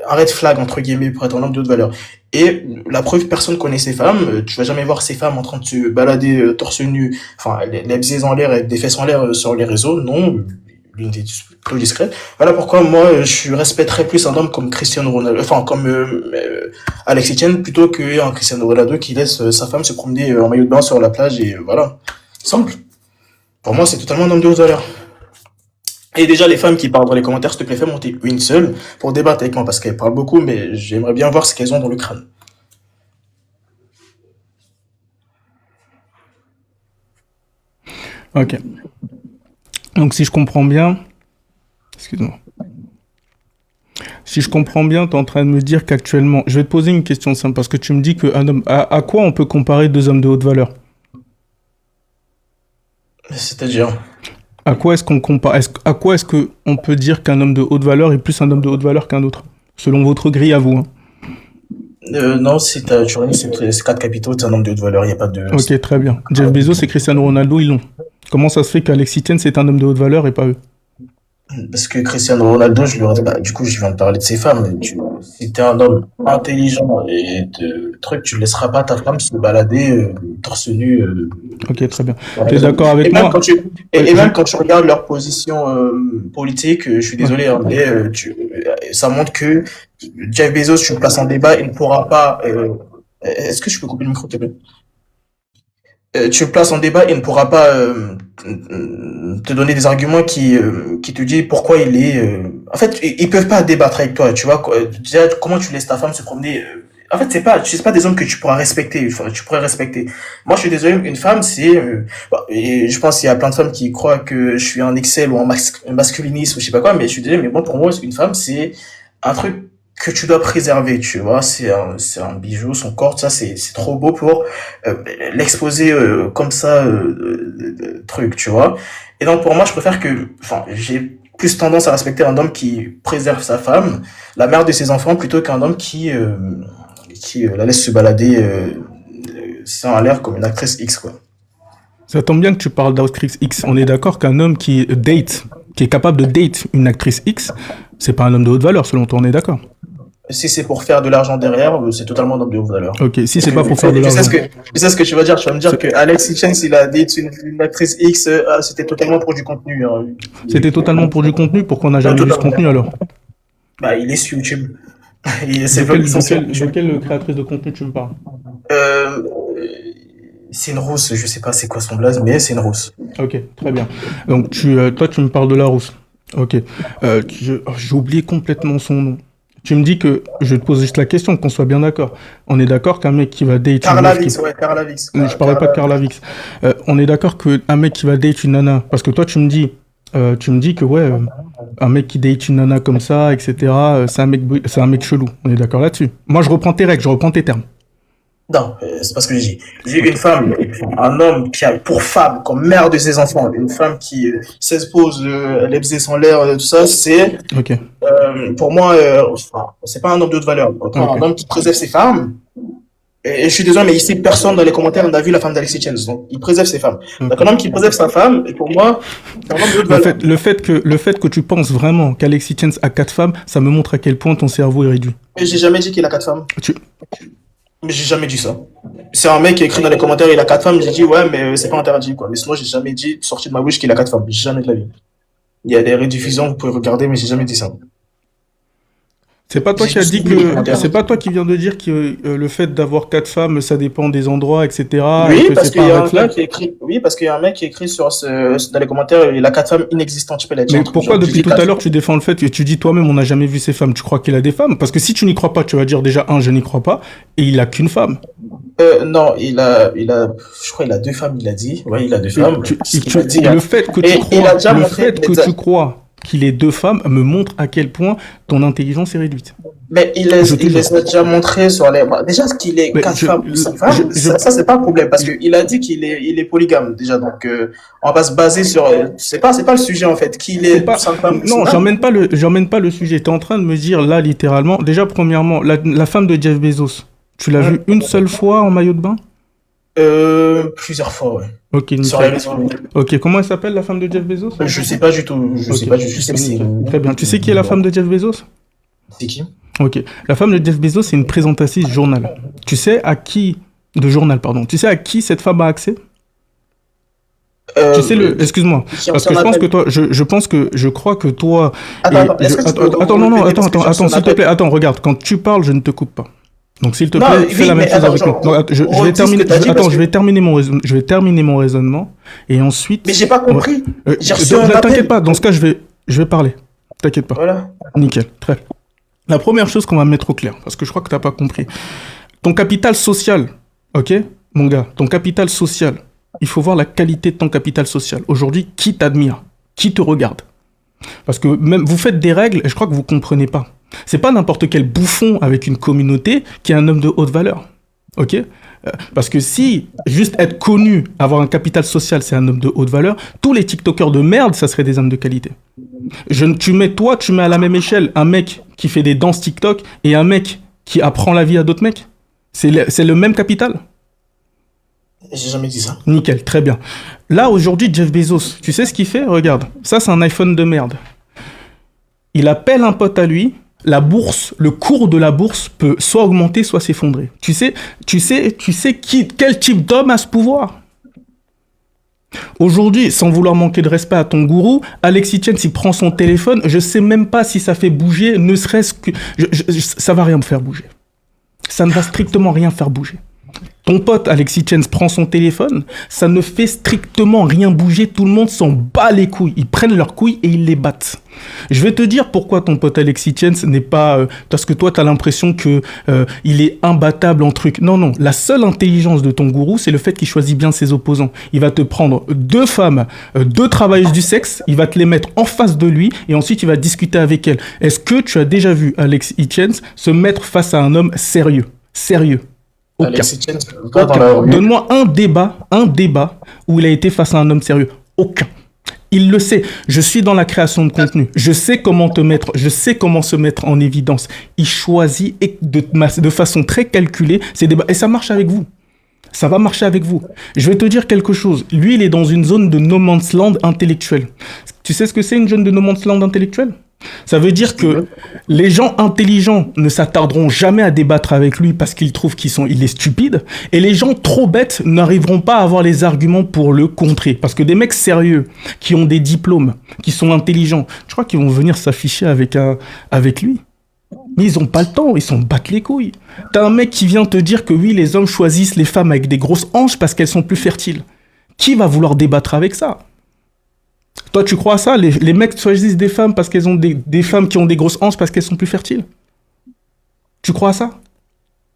un red flag entre guillemets pour être un homme de haute valeur. Et la preuve, personne connaît ces femmes. Tu vas jamais voir ces femmes en train de se balader torse nu, enfin les bzés en l'air avec des fesses en l'air sur les réseaux. Non, l'une des plutôt discrète. Voilà pourquoi moi je respecterais plus un homme comme Cristiano Ronaldo, enfin comme Alexis Tiens plutôt qu'un Cristiano Ronaldo qui laisse sa femme se promener en maillot de bain sur la plage et voilà. Simple. Pour moi, c'est totalement un homme de haute valeur. Et déjà, les femmes qui parlent dans les commentaires, s'il te plaît, fais monter une seule pour débattre avec moi parce qu'elles parlent beaucoup, mais j'aimerais bien voir ce qu'elles ont dans le crâne. Ok. Donc si je comprends bien, excuse-moi. Si je comprends bien, tu es en train de me dire qu'actuellement, je vais te poser une question simple parce que tu me dis qu'un homme, à quoi on peut comparer deux hommes de haute valeur? C'est-à-dire, À quoi est-ce qu'on compare, à quoi est-ce que on peut dire qu'un homme de haute valeur est plus un homme de haute valeur qu'un autre? Selon votre grille à vous, hein. non, si tu réunis ces quatre capitaux, c'est un homme de haute valeur, il n'y a pas de... Ok, très bien. Jeff Bezos et Cristiano Ronaldo, ils l'ont. Comment ça se fait qu'Alexis Tien, c'est un homme de haute valeur et pas eux? Parce que Cristiano Ronaldo, je lui aurais dit, bah, du coup, je viens de parler de ses femmes. Si t'es un homme intelligent et de trucs, tu ne laisseras pas ta femme se balader torse nu. Ok, très bien. Dans la Tu es maison. d'accord Et avec même moi? quand et même quand tu regardes leur position politique, je suis Ouais. désolé, hein, mais ça montre que Jeff Bezos, tu le places en débat, il ne pourra pas. Est-ce que je peux couper le micro, s'il te plaît? Tu le places en débat, il ne pourra pas te donner des arguments qui te disent pourquoi il est. En fait, ils peuvent pas débattre avec toi, tu vois. Déjà, comment tu laisses ta femme se promener. En fait, c'est pas des hommes que tu pourras respecter. Enfin, tu pourrais respecter. Moi, je suis désolé, une femme, c'est. Bah, et je pense qu'il y a plein de femmes qui croient que je suis un Excel ou un masculiniste ou je sais pas quoi, mais je suis désolé, mais bon, pour moi, une femme, c'est un truc que tu dois préserver, tu vois. C'est un bijou, son corps, ça, c'est trop beau pour euh, l'exposer comme ça, truc, tu vois. Et donc pour moi, je préfère que, enfin, j'ai plus tendance à respecter un homme qui préserve sa femme, la mère de ses enfants, plutôt qu'un homme qui la laisse se balader sans l'air comme une actrice X, quoi. Ça tombe bien que tu parles d'actrice X. On est d'accord qu'un homme qui est capable de date une actrice X, c'est pas un homme de haute valeur, selon toi, on est d'accord? Si c'est pour faire de l'argent derrière, c'est totalement un homme de haute valeur. Ok, si Parce c'est que pas pour faire de je sais l'argent. je sais ce que tu vas dire. Tu vas me dire C'est- que Alex Hitchens, il a dit une actrice X, ah, c'était totalement pour du contenu. Hein. C'était totalement pour du contenu, pourquoi on n'a jamais vu ce Totalement. contenu alors? Bah, il est sur YouTube. De Ils sont sur de YouTube. quelle créatrice de contenu tu me parles? Euh, c'est une rousse, je sais pas c'est quoi son blaze, mais c'est une rousse. Ok, très bien. Donc toi, tu me parles de la rousse. Ok. J'ai oublié complètement son nom. Tu me dis que, je te pose juste la question, qu'on soit bien d'accord. On est d'accord qu'un mec qui va date une Carla meuf qui... Vix, ouais, Carla Vix. Je parlais pas de Carla Vix. On est d'accord qu'un mec qui va date une nana, parce que toi tu me dis que ouais, un mec qui date une nana comme ça, etc., c'est un mec chelou. On est d'accord là-dessus. Moi, je reprends tes règles, je reprends tes termes. Non, c'est pas ce que j'ai dit. J'ai Ok. une femme, un homme qui a pour femme, comme mère de ses enfants, une femme qui s'expose, les baisers en l'air, tout ça, c'est, Ok. pour moi, enfin, c'est pas un homme de haute valeur. Autant un Ok. homme qui préserve ses femmes. Et je suis désolé, mais ici, personne dans les commentaires n'a vu la femme d'Alexis Chance. Donc, il préserve ses femmes. Donc, Ok. un homme qui préserve sa femme, et pour moi, c'est un homme de haute valeur. Le fait que tu penses vraiment qu'Alexis Chance a 4 femmes, ça me montre à quel point ton cerveau est réduit. Mais j'ai jamais dit qu'il a quatre femmes. Tu... Mais j'ai jamais dit ça. C'est un mec qui écrit dans les commentaires, il a quatre femmes. J'ai dit, ouais, mais c'est pas interdit, quoi. Mais sinon, j'ai jamais dit, sorti de ma bouche, qu'il a quatre femmes. Jamais de la vie. Il y a des rediffusions, vous pouvez regarder, mais j'ai jamais dit ça. C'est pas toi J'ai qui as juste dit lu les que commentaires. c'est pas toi qui viens de dire que le fait d'avoir 4 femmes, ça dépend des endroits, etc. et Oui, que parce c'est qu'il pas y un a red un gars flag. qui écrit, oui, parce qu'il y a un mec qui écrit dans les commentaires, il a quatre femmes inexistantes. Je peux la dire Mais un truc pourquoi genre, j'ai depuis dit tout à quatre. l'heure tu défends le fait que tu dis toi-même on n'a jamais vu ces femmes? Tu crois qu'il a des femmes? Parce que si tu n'y crois pas, tu vas dire déjà je n'y crois pas, et il a qu'une femme. Non, je crois, il a deux femmes, il a dit. Ouais, il a deux Et femmes. C'est ce qu'il a dit, hein. le fait que Et il a déjà le montré, fait que tu crois qu'il ait 2 femmes me montre à quel point ton intelligence est réduite. mais Je te il jure. les a déjà montré sur les, bah, déjà, ce qu'il ait Mais quatre femmes ou cinq je, femmes, ça c'est pas un problème, parce qu'il a dit il est polygame, déjà. Donc, on va se baser sur, c'est pas le sujet, en fait, qu'il c'est ait pas, cinq femmes ou six non, femmes. j'emmène pas le sujet. T'es en train de me dire là littéralement, déjà premièrement, la femme de Jeff Bezos, tu l'as vue une seule fois en maillot de bain? Plusieurs fois, ouais. Ok, Sur les nickel. réseaux. Ok, comment elle s'appelle la femme de Jeff Bezos? Je sais pas du tout, je sais Ok, pas, je sais que c'est nickel. Très bien. Tu sais qui est la femme de Jeff Bezos? c'est qui? Ok. La femme de Jeff Bezos, c'est une présentatrice journal. Tu sais à qui, de journal, pardon. Tu sais à qui cette femme a accès? Tu sais excuse-moi. Qui Parce que je pense que toi, je crois que toi, Attends, est-ce que tu peux attends, non, non, répéter attends, parce que j'ai s'il te plaît, attends, regarde, quand tu parles, je ne te coupe pas. Donc, s'il te Non, plaît, fais oui, la même mais chose attends, avec moi. genre, Donc, je vais redis ce terminer, que t'as dit parce je que... vais terminer mon raisonnement, et ensuite, Mais j'ai pas compris. J'ai reçu un t'inquiète appel. pas, dans ce cas, Je vais parler. T'inquiète pas. Voilà. Nickel. Très bien. La première chose qu'on va mettre au clair, parce que je crois que t'as pas compris. Ton capital social, ok, mon gars, ton capital social, il faut voir la qualité de ton capital social. Aujourd'hui, qui t'admire? Qui te regarde? Parce que même vous faites des règles et je crois que vous comprenez pas. C'est pas n'importe quel bouffon avec une communauté qui est un homme de haute valeur. Ok? Parce que si juste être connu, avoir un capital social, c'est un homme de haute valeur, tous les TikTokers de merde, ça serait des hommes de qualité. Tu mets à la même échelle un mec qui fait des danses TikTok et un mec qui apprend la vie à d'autres mecs. C'est le même capital. J'ai jamais dit ça. Nickel, très bien. Là, aujourd'hui, Jeff Bezos, tu sais ce qu'il fait? Regarde, ça, c'est un iPhone de merde. Il appelle un pote à lui, la bourse, le cours de la bourse peut soit augmenter, soit s'effondrer. Tu sais quel type d'homme a ce pouvoir? Aujourd'hui, sans vouloir manquer de respect à ton gourou, Alexis Chen, s'il prend son téléphone, je sais même pas si ça fait bouger, ne serait-ce que... ça va rien me faire bouger. Ça ne va strictement rien faire bouger. Ton pote Alexis Chen prend son téléphone, ça ne fait strictement rien bouger, tout le monde s'en bat les couilles. Ils prennent leurs couilles et ils les battent. Je vais te dire pourquoi ton pote Alexis Chen n'est pas... parce que toi, tu as l'impression que il est imbattable en truc. Non, non. La seule intelligence de ton gourou, c'est le fait qu'il choisit bien ses opposants. Il va te prendre 2 femmes, 2 travailleuses du sexe, il va te les mettre en face de lui et ensuite il va discuter avec elles. Est-ce que tu as déjà vu Alexis Chen se mettre face à un homme sérieux? Sérieux. Aucun. Donne-moi un débat où il a été face à un homme sérieux. Aucun. Il le sait. Je suis dans la création de contenu. Je sais comment se mettre en évidence. Il choisit de façon très calculée ses débats. Et ça marche avec vous. Ça va marcher avec vous. Je vais te dire quelque chose. Lui, il est dans une zone de no man's land intellectuel. Tu sais ce que c'est une zone de no man's land intellectuel? Ça veut dire que les gens intelligents ne s'attarderont jamais à débattre avec lui parce qu'ils trouvent il est stupide, et les gens trop bêtes n'arriveront pas à avoir les arguments pour le contrer. Parce que des mecs sérieux, qui ont des diplômes, qui sont intelligents, je crois qu'ils vont venir s'afficher avec lui. Mais ils ont pas le temps, ils s'en battent les couilles. T'as un mec qui vient te dire que oui, les hommes choisissent les femmes avec des grosses hanches parce qu'elles sont plus fertiles. Qui va vouloir débattre avec ça? Toi, tu crois à ça? Les mecs choisissent des femmes parce qu'elles ont des femmes qui ont des grosses hanches parce qu'elles sont plus fertiles? Tu crois à ça?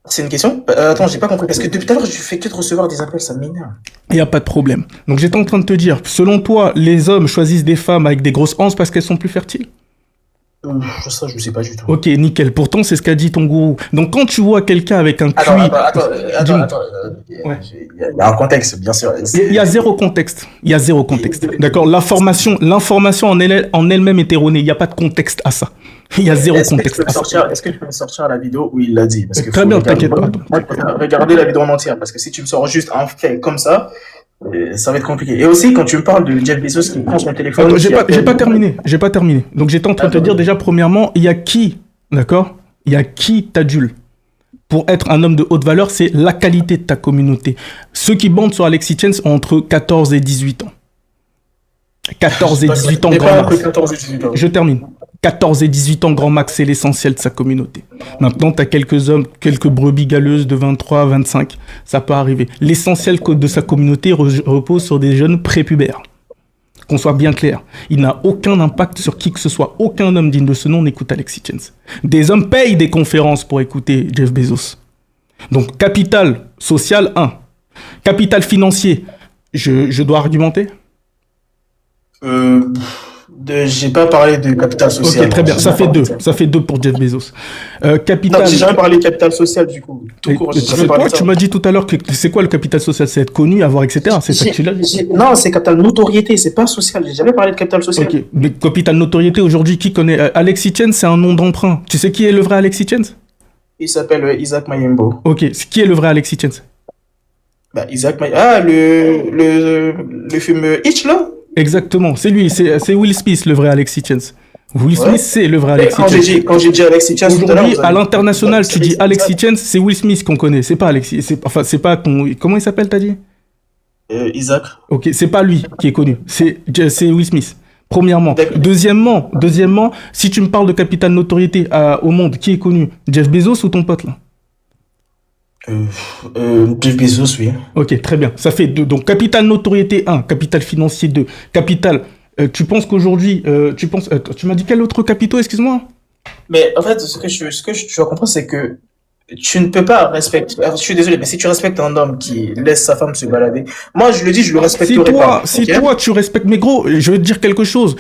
C'est une question? Attends, j'ai pas compris. Parce que depuis tout à l'heure, je fais que de recevoir des appels, ça m'énerve. Il n'y a pas de problème. Donc, j'étais en train de te dire, selon toi, les hommes choisissent des femmes avec des grosses hanches parce qu'elles sont plus fertiles? Ça, je sais pas du tout. Ok, nickel. Pourtant, c'est ce qu'a dit ton gourou. Donc, quand tu vois quelqu'un avec un QI... Attends. Ouais. Il y a un contexte, bien sûr. Il y a zéro contexte. D'accord? L'information en elle-même est erronée. Il n'y a pas de contexte à ça. Il y a zéro contexte. Est-ce que tu peux me sortir la vidéo où il l'a dit? Parce que très bien, t'inquiète pas. Moi, je préfère regarder la vidéo en entière. Parce que si tu me sors juste un fait comme ça, ça va être compliqué. Et aussi, quand tu me parles de Jeff Bezos qui prend son téléphone... Attends, j'ai pas terminé. Donc, j'étais en train de te dire déjà, premièrement, il y a qui, d'accord? Il y a qui t'adule? Pour être un homme de haute valeur, c'est la qualité de ta communauté. Ceux qui bandent sur Alexis Chen ont entre 14 et 18 ans. 14 et 18 ans, grand max. Je termine. 14 et 18 ans, grand max, c'est l'essentiel de sa communauté. Maintenant, tu as quelques brebis galeuses de 23 à 25. Ça peut arriver. L'essentiel de sa communauté repose sur des jeunes prépubères. Qu'on soit bien clair. Il n'a aucun impact sur qui que ce soit. Aucun homme digne de ce nom n'écoute Alexis Chen. Des hommes payent des conférences pour écouter Jeff Bezos. Donc, capital social, 1. Capital financier, je dois argumenter? J'ai pas parlé de capital social. Ok, très bien. Ça fait 2 pour Jeff Bezos. Capital... Non, j'ai jamais parlé de capital social, du coup. Tout court, tu m'as dit tout à l'heure que c'est quoi le capital social? C'est être connu, avoir, etc. C'est ça que tu l'as dit? Non, c'est capital notoriété, c'est pas social. J'ai jamais parlé de capital social. Ok, mais capital notoriété, aujourd'hui, qui connaît? Alexis Chen, c'est un nom d'emprunt. Tu sais qui est le vrai Alexis Chen? Il s'appelle Isaac Mayembo. Ok, qui est le vrai Alexis Chen? Isaac Mayembo. Ah, le film Hitch, là? Exactement, c'est lui, c'est Will Smith le vrai Alexis Chen. Will Smith, c'est le vrai Alexis Chen. Quand j'ai dit Alexis Chen tout à l'heure... Aujourd'hui, à l'international, tu dis Alexis Chen, c'est Will Smith qu'on connaît, c'est pas Alexis, c'est pas ton... Comment il s'appelle, t'as dit? Isaac. Ok, c'est pas lui qui est connu, c'est Will Smith. Premièrement. Deuxièmement, si tu me parles de capital notoriété au monde, qui est connu? Jeff Bezos ou ton pote, là? Jeff Bezos, oui. Ok, très bien. Ça fait 2. Donc, capital notoriété 1, capital financier 2, capital Tu penses qu'aujourd'hui, tu m'as dit quel autre capitaux, excuse-moi? Mais en fait, tu dois comprendre, c'est que tu ne peux pas respecter. Je suis désolé, mais si tu respectes un homme qui laisse sa femme se balader, moi je le dis, je le respecterai pas. Si Ok. toi, tu respectes, mais gros, je vais te dire quelque chose.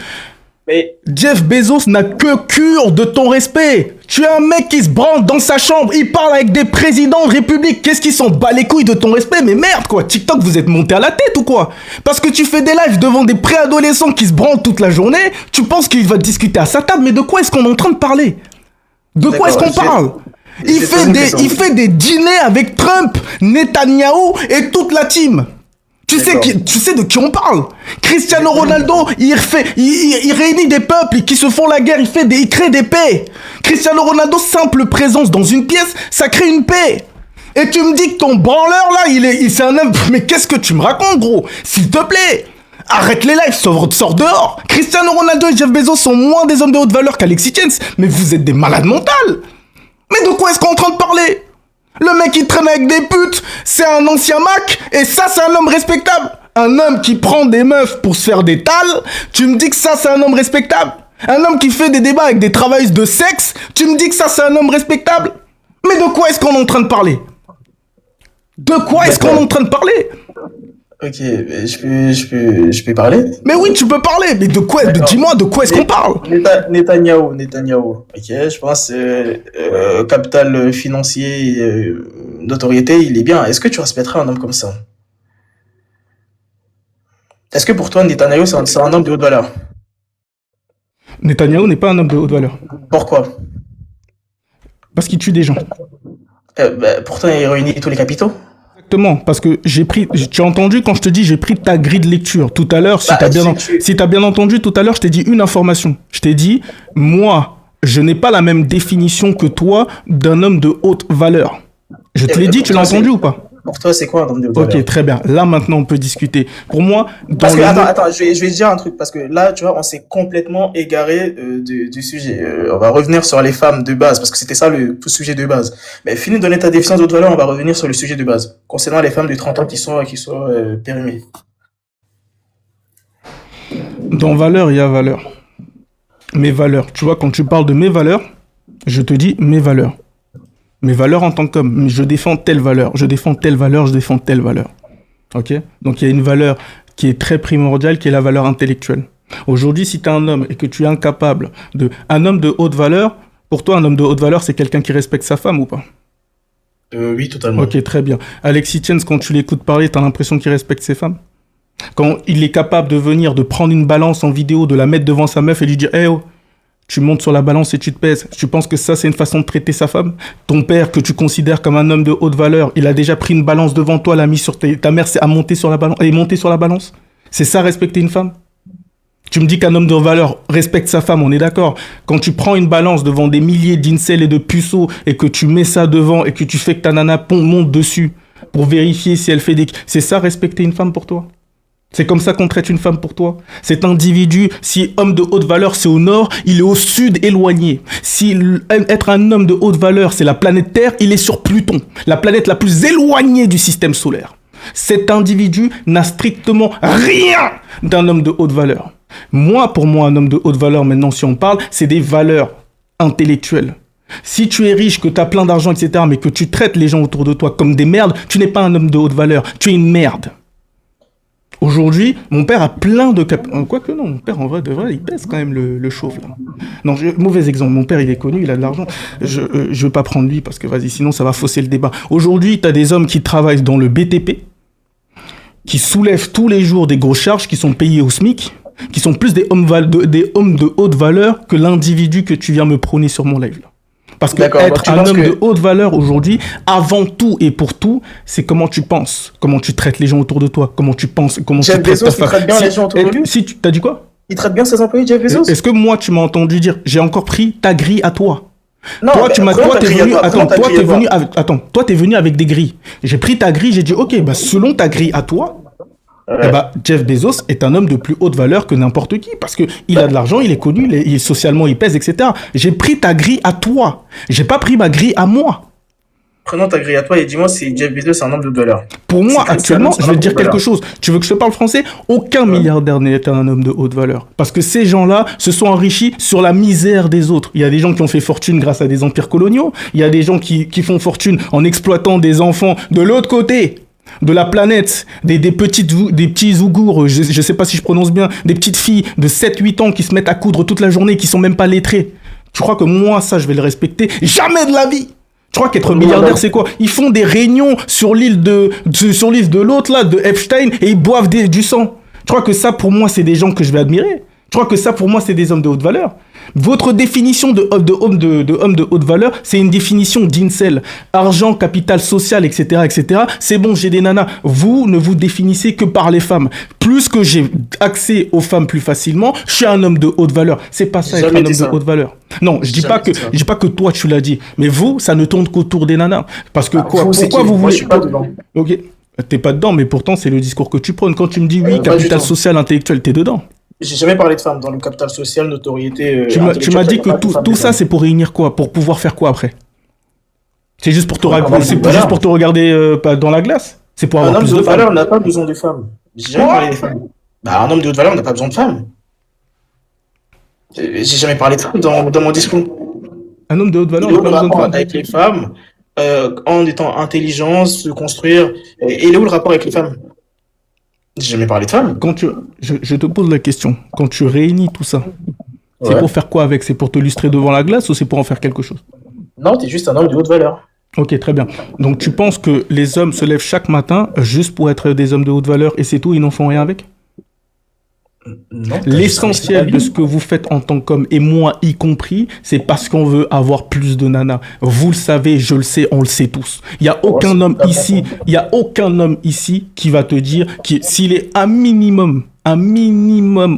Mais Jeff Bezos n'a que cure de ton respect. Tu es un mec qui se branle dans sa chambre, il parle avec des présidents de république. Qu'est-ce qu'ils s'en bat les couilles de ton respect? Mais merde quoi, TikTok vous êtes monté à la tête ou quoi? Parce que tu fais des lives devant des préadolescents qui se branlent toute la journée, tu penses qu'il va discuter à sa table, mais de quoi est-ce qu'on est en train de parler? De quoi est-ce qu'on parle? Il fait des dîners avec Trump, Netanyahou et toute la team. Tu sais de qui on parle. Cristiano Ronaldo, il réunit des peuples qui se font la guerre, il crée des paix. Cristiano Ronaldo, simple présence dans une pièce, ça crée une paix. Et tu me dis que ton branleur là, c'est un homme. Mais qu'est-ce que tu me racontes, gros? S'il te plaît, arrête les lives, sors dehors. Cristiano Ronaldo et Jeff Bezos sont moins des hommes de haute valeur qu'Alexis Tjens. Mais vous êtes des malades mentales. Mais de quoi est-ce qu'on est en train de parler? Le mec qui traîne avec des putes, c'est un ancien Mac, et ça c'est un homme respectable. Un homme qui prend des meufs pour se faire des tales, tu me dis que ça c'est un homme respectable. Un homme qui fait des débats avec des travailleuses de sexe, tu me dis que ça c'est un homme respectable. Mais de quoi est-ce qu'on est en train de parler? De quoi est-ce qu'on est en train de parler? ok, je peux parler. Mais oui, tu peux parler, mais de quoi? Dis-moi, de quoi est-ce qu'on parle? Netanyahou. Ok, je pense capital financier, notoriété, il est bien. Est-ce que tu respecterais un homme comme ça? Est-ce que pour toi, Netanyahou, c'est un homme de haute valeur? Netanyahou n'est pas un homme de haute valeur. Pourquoi? Parce qu'il tue des gens. Pourtant, il réunit tous les capitaux. Exactement, parce que tu as entendu quand je te dis j'ai pris ta grille de lecture tout à l'heure, si t'as bien entendu tout à l'heure, je t'ai dit une information. Je t'ai dit, moi, je n'ai pas la même définition que toi d'un homme de haute valeur. Je te l'ai dit, tu l'as entendu ou pas? Pour toi, c'est quoi un homme de haute valeur? Ok, très bien. Là, maintenant, on peut discuter. Pour moi, attends, je vais te dire un truc, parce que là, tu vois, on s'est complètement égaré du sujet. On va revenir sur les femmes de base, parce que c'était ça le sujet de base. Mais fini de donner ta définition de haute valeur, on va revenir sur le sujet de base, concernant les femmes de 30 ans qui sont périmées. Dans valeur, il y a valeur. Mes valeurs. Tu vois, quand tu parles de mes valeurs, je te dis mes valeurs. Mes valeurs en tant qu'homme, je défends telle valeur, je défends telle valeur, je défends telle valeur. Ok? Donc il y a une valeur qui est très primordiale, qui est la valeur intellectuelle. Aujourd'hui, si tu es un homme et que tu es incapable de... Un homme de haute valeur, pour toi, un homme de haute valeur, c'est quelqu'un qui respecte sa femme ou pas? Oui, totalement. Ok, très bien. Alexis Tjens, quand tu l'écoutes parler, tu as l'impression qu'il respecte ses femmes? Quand il est capable de prendre une balance en vidéo, de la mettre devant sa meuf et lui dire « Hey oh, tu montes sur la balance et tu te pèses. » Tu penses que ça, c'est une façon de traiter sa femme? Ton père, que tu considères comme un homme de haute valeur, il a déjà pris une balance devant toi, l'a mis sur ta mère est montée sur la balance. C'est ça, respecter une femme? Tu me dis qu'un homme de valeur respecte sa femme, on est d'accord. Quand tu prends une balance devant des milliers d'incels et de puceaux et que tu mets ça devant et que tu fais que ta nana monte dessus pour vérifier si elle fait des... C'est ça, respecter une femme pour toi? C'est comme ça qu'on traite une femme pour toi? Cet individu, si homme de haute valeur, c'est au nord, il est au sud éloigné. Si être un homme de haute valeur, c'est la planète Terre, il est sur Pluton, la planète la plus éloignée du système solaire. Cet individu n'a strictement rien d'un homme de haute valeur. Pour moi, un homme de haute valeur, maintenant, si on parle, c'est des valeurs intellectuelles. Si tu es riche, que tu as plein d'argent, etc., mais que tu traites les gens autour de toi comme des merdes, tu n'es pas un homme de haute valeur, tu es une merde. Aujourd'hui, mon père a plein de... Quoique non, mon père, en vrai, de vrai, il pèse quand même le chauve, là. Non, mauvais exemple. Mon père, il est connu, il a de l'argent. Je veux pas prendre lui parce que, vas-y, sinon, ça va fausser le débat. Aujourd'hui, tu as des hommes qui travaillent dans le BTP, qui soulèvent tous les jours des grosses charges, qui sont payés au SMIC, qui sont plus des hommes de haute valeur que l'individu que tu viens me prôner sur mon live, là. Parce que être un homme de haute valeur aujourd'hui, avant tout et pour tout, c'est comment tu penses, comment tu traites les gens autour de toi, comment tu penses, comment tu traites ta femme. Il traite bien les gens autour de lui. T'as dit quoi? Il traite bien ses employés, Jeff Bezos. Est-ce que moi, tu m'as entendu dire, j'ai encore pris ta grille à toi? Non, toi, t'es venu avec des grilles. J'ai pris ta grille, j'ai dit, ok, bah, selon ta grille à toi, eh bah, Jeff Bezos est un homme de plus haute valeur que n'importe qui parce que il a de l'argent, il est connu, socialement il pèse, etc. J'ai pris ta grille à toi. J'ai pas pris ma grille à moi. prenons ta grille à toi et dis-moi si Jeff Bezos est un homme de valeur. Pour Si moi, Cristiano, actuellement, c'est je un vais homme te de dire quelque valeur. chose. Tu veux que je te parle français? Aucun Ouais. milliardaire n'est un homme de haute valeur. Parce que ces gens-là se sont enrichis sur la misère des autres. Il y a des gens qui ont fait fortune grâce à des empires coloniaux. Il y a des gens qui font fortune en exploitant des enfants de l'autre côté de la planète, des petits Ougours, je sais pas si je prononce bien, des petites filles de 7-8 ans qui se mettent à coudre toute la journée, qui sont même pas lettrées. Tu crois que moi, ça, je vais le respecter? Jamais de la vie! Tu crois qu'être milliardaire, c'est quoi? Ils font des réunions sur l'île de l'autre, là, de Epstein, et ils boivent du sang. Tu crois que ça, pour moi, c'est des gens que je vais admirer? Tu crois que ça, pour moi, c'est des hommes de haute valeur? Votre définition de homme de haute valeur, c'est une définition d'incel. Argent, capital social, etc., etc. C'est bon, j'ai des nanas. Vous ne vous définissez que par les femmes. Plus que j'ai accès aux femmes plus facilement, je suis un homme de haute valeur. C'est pas ça J'ai être un jamais homme dit de ça. haute valeur. Non, J'ai jamais dit ça. je dis pas que toi tu l'as dit, mais vous, ça ne tourne qu'autour des nanas. Parce que Ah, quoi, vous, c'est pourquoi qui? vous Moi, je voulez... suis pas dedans. Ok, t'es pas dedans, mais pourtant c'est le discours que tu prônes. Quand tu me dis oui, Pas du capital tout. social, intellectuel, t'es dedans. J'ai jamais parlé de femmes dans le capital social, notoriété Tu m'as intellectuelle. dit Ça que parle pas de femmes, tout des ça femmes. c'est pour réunir quoi? Pour pouvoir faire quoi après? C'est juste pour te, Un homme de c'est valeur. juste pour te regarder dans la glace? C'est pour Un avoir homme plus de de haute femmes? valeur n'a pas besoin de femmes. J'ai jamais parlé des femmes. Bah, un homme de haute valeur n'a pas besoin de femmes. J'ai jamais parlé de femmes dans mon discours. Un homme de haute valeur Il est n'a où pas le besoin de rapport femmes. avec les femmes en étant intelligent, se construire? Et il est où le rapport avec les femmes? J'ai jamais parlé de femmes. Je te pose la question. Quand tu réunis tout ça, c'est Ouais. pour faire quoi avec? C'est pour te lustrer devant la glace ou c'est pour en faire quelque chose? Non, t'es juste un homme de haute valeur. Ok, très bien. Donc tu penses que les hommes se lèvent chaque matin juste pour être des hommes de haute valeur et c'est tout, ils n'en font rien avec? Non, L'essentiel de ce que vous faites en tant qu'homme, et moi y compris, c'est parce qu'on veut avoir plus de nanas. Vous le savez, je le sais, on le sait tous. Il y a aucun homme ici, il y a aucun homme ici qui va te dire s'il est un minimum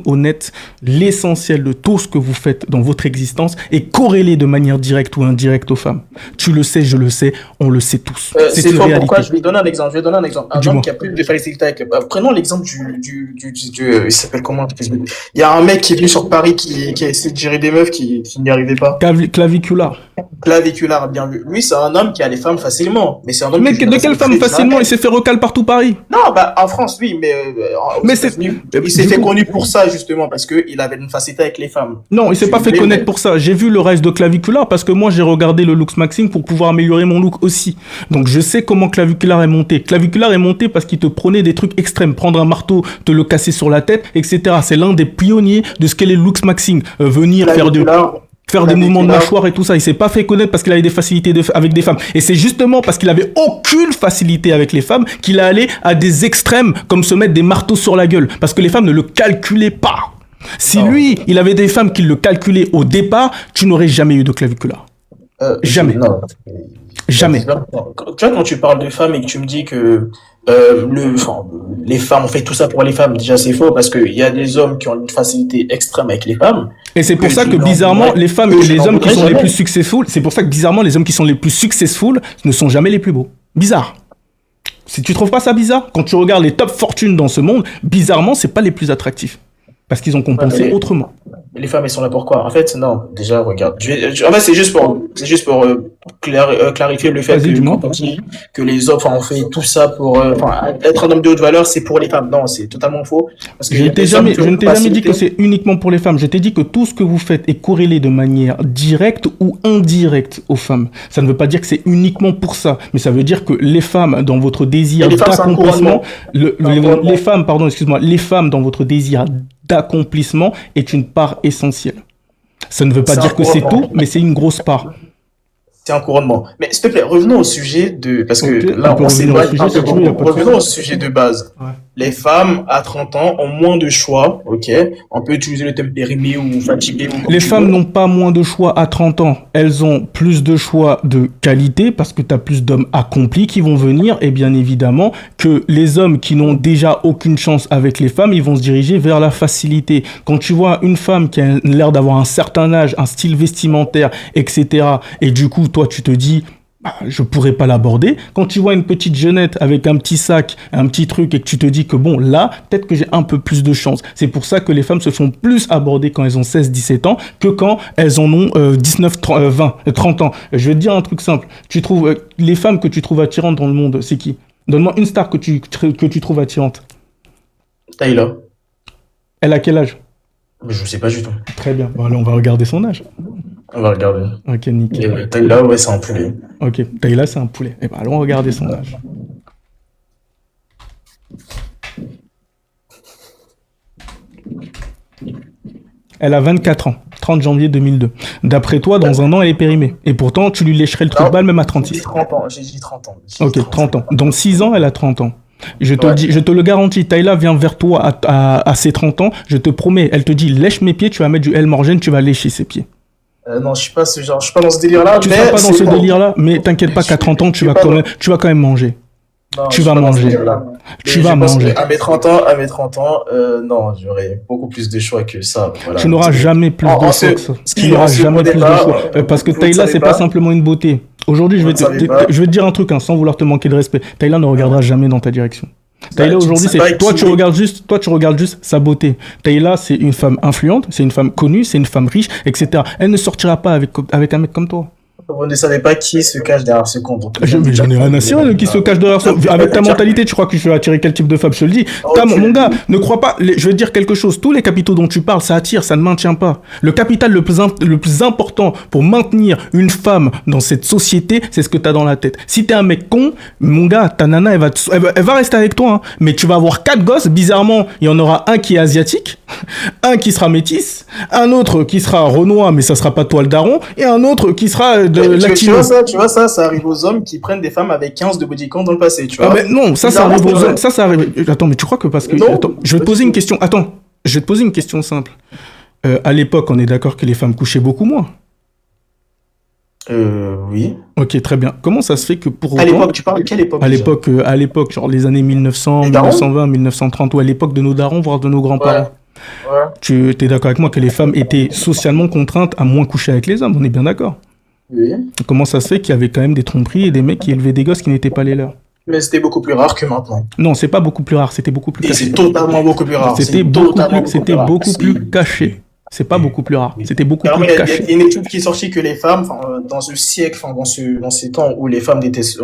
honnête, l'essentiel de tout ce que vous faites dans votre existence est corrélé de manière directe ou indirecte aux femmes. Tu le sais, je le sais, on le sait tous. C'est une faux. réalité. Pourquoi? Je vais donner un exemple. Un Dis-moi. homme qui a plus de facilité avec. Prenons l'exemple il s'appelle comment? Il y a un mec qui est venu sur Paris qui a essayé de gérer des meufs qui n'y arrivait pas. Claviculaire. Claviculaire, bien vu. Lui, c'est un homme qui a les femmes facilement. Mais c'est un homme Mais qui de quelle femme facilement? Il s'est fait recal partout Paris. Non, bah, en France, oui, mais, aux Mais c'est- États-Unis, il s'est du fait coup- connu pour ça, justement, parce qu'il avait une facilité avec les femmes. Non, il s'est Tu pas fait voulais, connaître mais- pour ça. J'ai vu le reste de Claviculaire parce que moi j'ai regardé le Looks Maxing pour pouvoir améliorer mon look aussi. Donc je sais comment Claviculaire est monté. Claviculaire est monté parce qu'il te prenait des trucs extrêmes, prendre un marteau, te le casser sur la tête, etc. C'est l'un des pionniers de ce qu'est le Looks Maxing. Venir faire des mouvements de mâchoire et tout ça. Il s'est pas fait connaître parce qu'il avait des facilités avec des femmes. Et c'est justement parce qu'il avait aucune facilité avec les femmes qu'il est allé à des extrêmes comme se mettre des marteaux sur la gueule. Parce que les femmes ne le calculaient pas. Si Non. lui, il avait des femmes qui le calculaient au départ, tu n'aurais jamais eu de Claviculaire. Jamais. Non. Jamais. Tu vois, quand tu parles de femmes et que tu me dis que les femmes, on fait tout ça pour les femmes, déjà c'est faux parce qu'il y a des hommes qui ont une facilité extrême avec les femmes. Et c'est pour Que ça je que n'en bizarrement, voudrais- les femmes que et je les n'en hommes qui voudrais sont les jamais. plus successful, c'est pour ça que bizarrement, les hommes qui sont les plus successful ne sont jamais les plus beaux. Bizarre. Si tu trouves pas ça bizarre, quand tu regardes les top fortunes dans ce monde, bizarrement, c'est pas les plus attractifs. Parce qu'ils ont compensé Ouais, mais- autrement. Les femmes, elles sont là pour quoi? En fait, non. Déjà, regarde. En fait, c'est juste pour clarifier le fait Vas-y, que dis-moi. quand on dit que les hommes, on fait tout ça pour, être un homme de haute valeur, c'est pour les femmes. Non, c'est totalement faux. Parce que Je il y ne a t'ai des hommes jamais, qui ont je ne une t'ai jamais dit facilité. que c'est uniquement pour les femmes. Je t'ai dit que tout ce que vous faites est corrélé de manière directe ou indirecte aux femmes. Ça ne veut pas dire que c'est uniquement pour ça, mais ça veut dire que les femmes, dans votre désir Et les femmes, c'est un d'accomplissement, couronnement. les femmes, pardon, excuse-moi, les femmes dans votre désir d'accomplissement est une part essentielle. Ça ne veut pas C'est dire un que c'est couronnement. tout, mais c'est une grosse part. C'est un couronnement. Mais s'il te plaît, revenons au sujet de... Parce que Ok, là, on peut on revenir au s'éloigne sujet un si peu tu veux, y a beaucoup. pas de Revenons au sujet de base. Ouais. Les femmes à 30 ans ont moins de choix, ok? On peut utiliser le terme périmé ou fatigué. Ou comme Les tu femmes veux. n'ont pas moins de choix à 30 ans. Elles ont plus de choix de qualité parce que tu as plus d'hommes accomplis qui vont venir. Et bien évidemment que les hommes qui n'ont déjà aucune chance avec les femmes, ils vont se diriger vers la facilité. Quand tu vois une femme qui a l'air d'avoir un certain âge, un style vestimentaire, etc. Et du coup, toi, tu te dis... je pourrais pas l'aborder. Quand tu vois une petite jeunette avec un petit sac, un petit truc, et que tu te dis que bon, là, peut-être que j'ai un peu plus de chance. C'est pour ça que les femmes se font plus aborder quand elles ont 16, 17 ans que quand elles en ont 19, 30, 20, 30 ans. Je vais te dire un truc simple. Tu trouves les femmes que tu trouves attirantes dans le monde, c'est qui? Donne-moi une star que tu trouves attirante. Tyler. Elle a quel âge? Mais je sais pas du tout. Très bien. Bon, allez, on va regarder son âge. On va regarder. Ok, nickel. Tyler, ouais, c'est un poulet. Ok, Taïla, c'est un poulet. Eh ben, allons regarder son âge. Elle a 24 ans, 30 janvier 2002. D'après toi, dans un an, elle est périmée. Et pourtant, tu lui lécherais le trou de balle même à 36. J'ai 30 ans, j'ai dit 30 ans. Ok, 30 ans. Dans 6 ans, elle a 30 ans. Je te Ouais. dis, je te le garantis, Taïla vient vers toi à ses 30 ans, je te promets, elle te dit, lèche mes pieds, tu vas mettre du L Morgane, tu vas lécher ses pieds. Non, je suis pas ce genre, je suis pas dans ce délire-là. Tu mais seras pas dans c'est ce bon. délire-là, mais t'inquiète pas qu'à 30 ans, Je tu suis vas pas quand dans- même, tu vas quand même manger. Non, Tu je vas suis pas dans ce manger. délire-là. Tu Mais vas je pense manger. qu'à mes 30 ans, non, j'aurai beaucoup plus de choix que ça. Voilà. Tu n'auras jamais plus En- de en choix que ça. ce- Tu si, n'auras en ce jamais plus de départ, choix. Parce que vous ne Taïla, savez c'est pas pas. simplement une beauté. Aujourd'hui, je Vous vais ne savez pas. je vais te dire un truc, hein, sans vouloir te manquer de respect. Taïla ne regardera jamais dans ta direction. Taïla, tu ne aujourd'hui, sais pas c'est toi, qui tu est. regardes juste sa beauté. Taïla, c'est une femme influente, c'est une femme connue, c'est une femme riche, etc. Elle ne sortira pas avec un mec comme toi. Vous ne savez pas qui se cache derrière ce compte. Donc, Mais j'en ai rien à cirer de qui se cache derrière ça. Avec ta mentalité, tu crois que je vais attirer quel type de femme? Je te le dis. Mon gars, ne crois pas. Je vais te dire quelque chose. Tous les capitaux dont tu parles, ça attire, ça ne maintient pas. Le capital le plus important pour maintenir une femme dans cette société, c'est ce que tu as dans la tête. Si t'es un mec con, mon gars, ta nana, elle va rester avec toi. Hein. Mais tu vas avoir 4 gosses. Bizarrement, il y en aura un qui est asiatique, un qui sera métis, un autre qui sera renois, mais ça sera pas toi le daron, et un autre qui sera latino. tu vois ça arrive aux hommes qui prennent des femmes avec 15 de body count dans le passé, tu vois. Ah mais non, ça Bizarrement, arrive aux c'est hommes. Ça arrive. Attends, mais tu crois que parce que... Non. Attends, je vais te poser une question. Attends, je vais te poser une question simple. À l'époque, on est d'accord que les femmes couchaient beaucoup moins. Oui. Ok, très bien. Comment ça se fait que pour À autant... l'époque, tu parles de quelle époque À déjà? l'époque, genre les années 1900, Les darons 1920, 1930, ou à l'époque de nos darons, voire de nos grands-parents. Ouais. Tu es d'accord avec moi que les femmes étaient socialement contraintes à moins coucher avec les hommes, on est bien d'accord. Oui. Comment ça se fait qu'il y avait quand même des tromperies et des mecs qui élevaient des gosses qui n'étaient pas les leurs? Mais c'était beaucoup plus rare que maintenant. Non, c'est pas beaucoup plus rare, c'était beaucoup plus Et caché. c'est totalement beaucoup plus rare. C'était C'est beaucoup totalement plus, c'était rare. beaucoup Si. plus caché. C'est pas beaucoup plus rare, c'était beaucoup Clairement, plus il y a caché. une étude qui est sortie que les femmes, dans ce siècle, dans ces temps où les femmes détestent,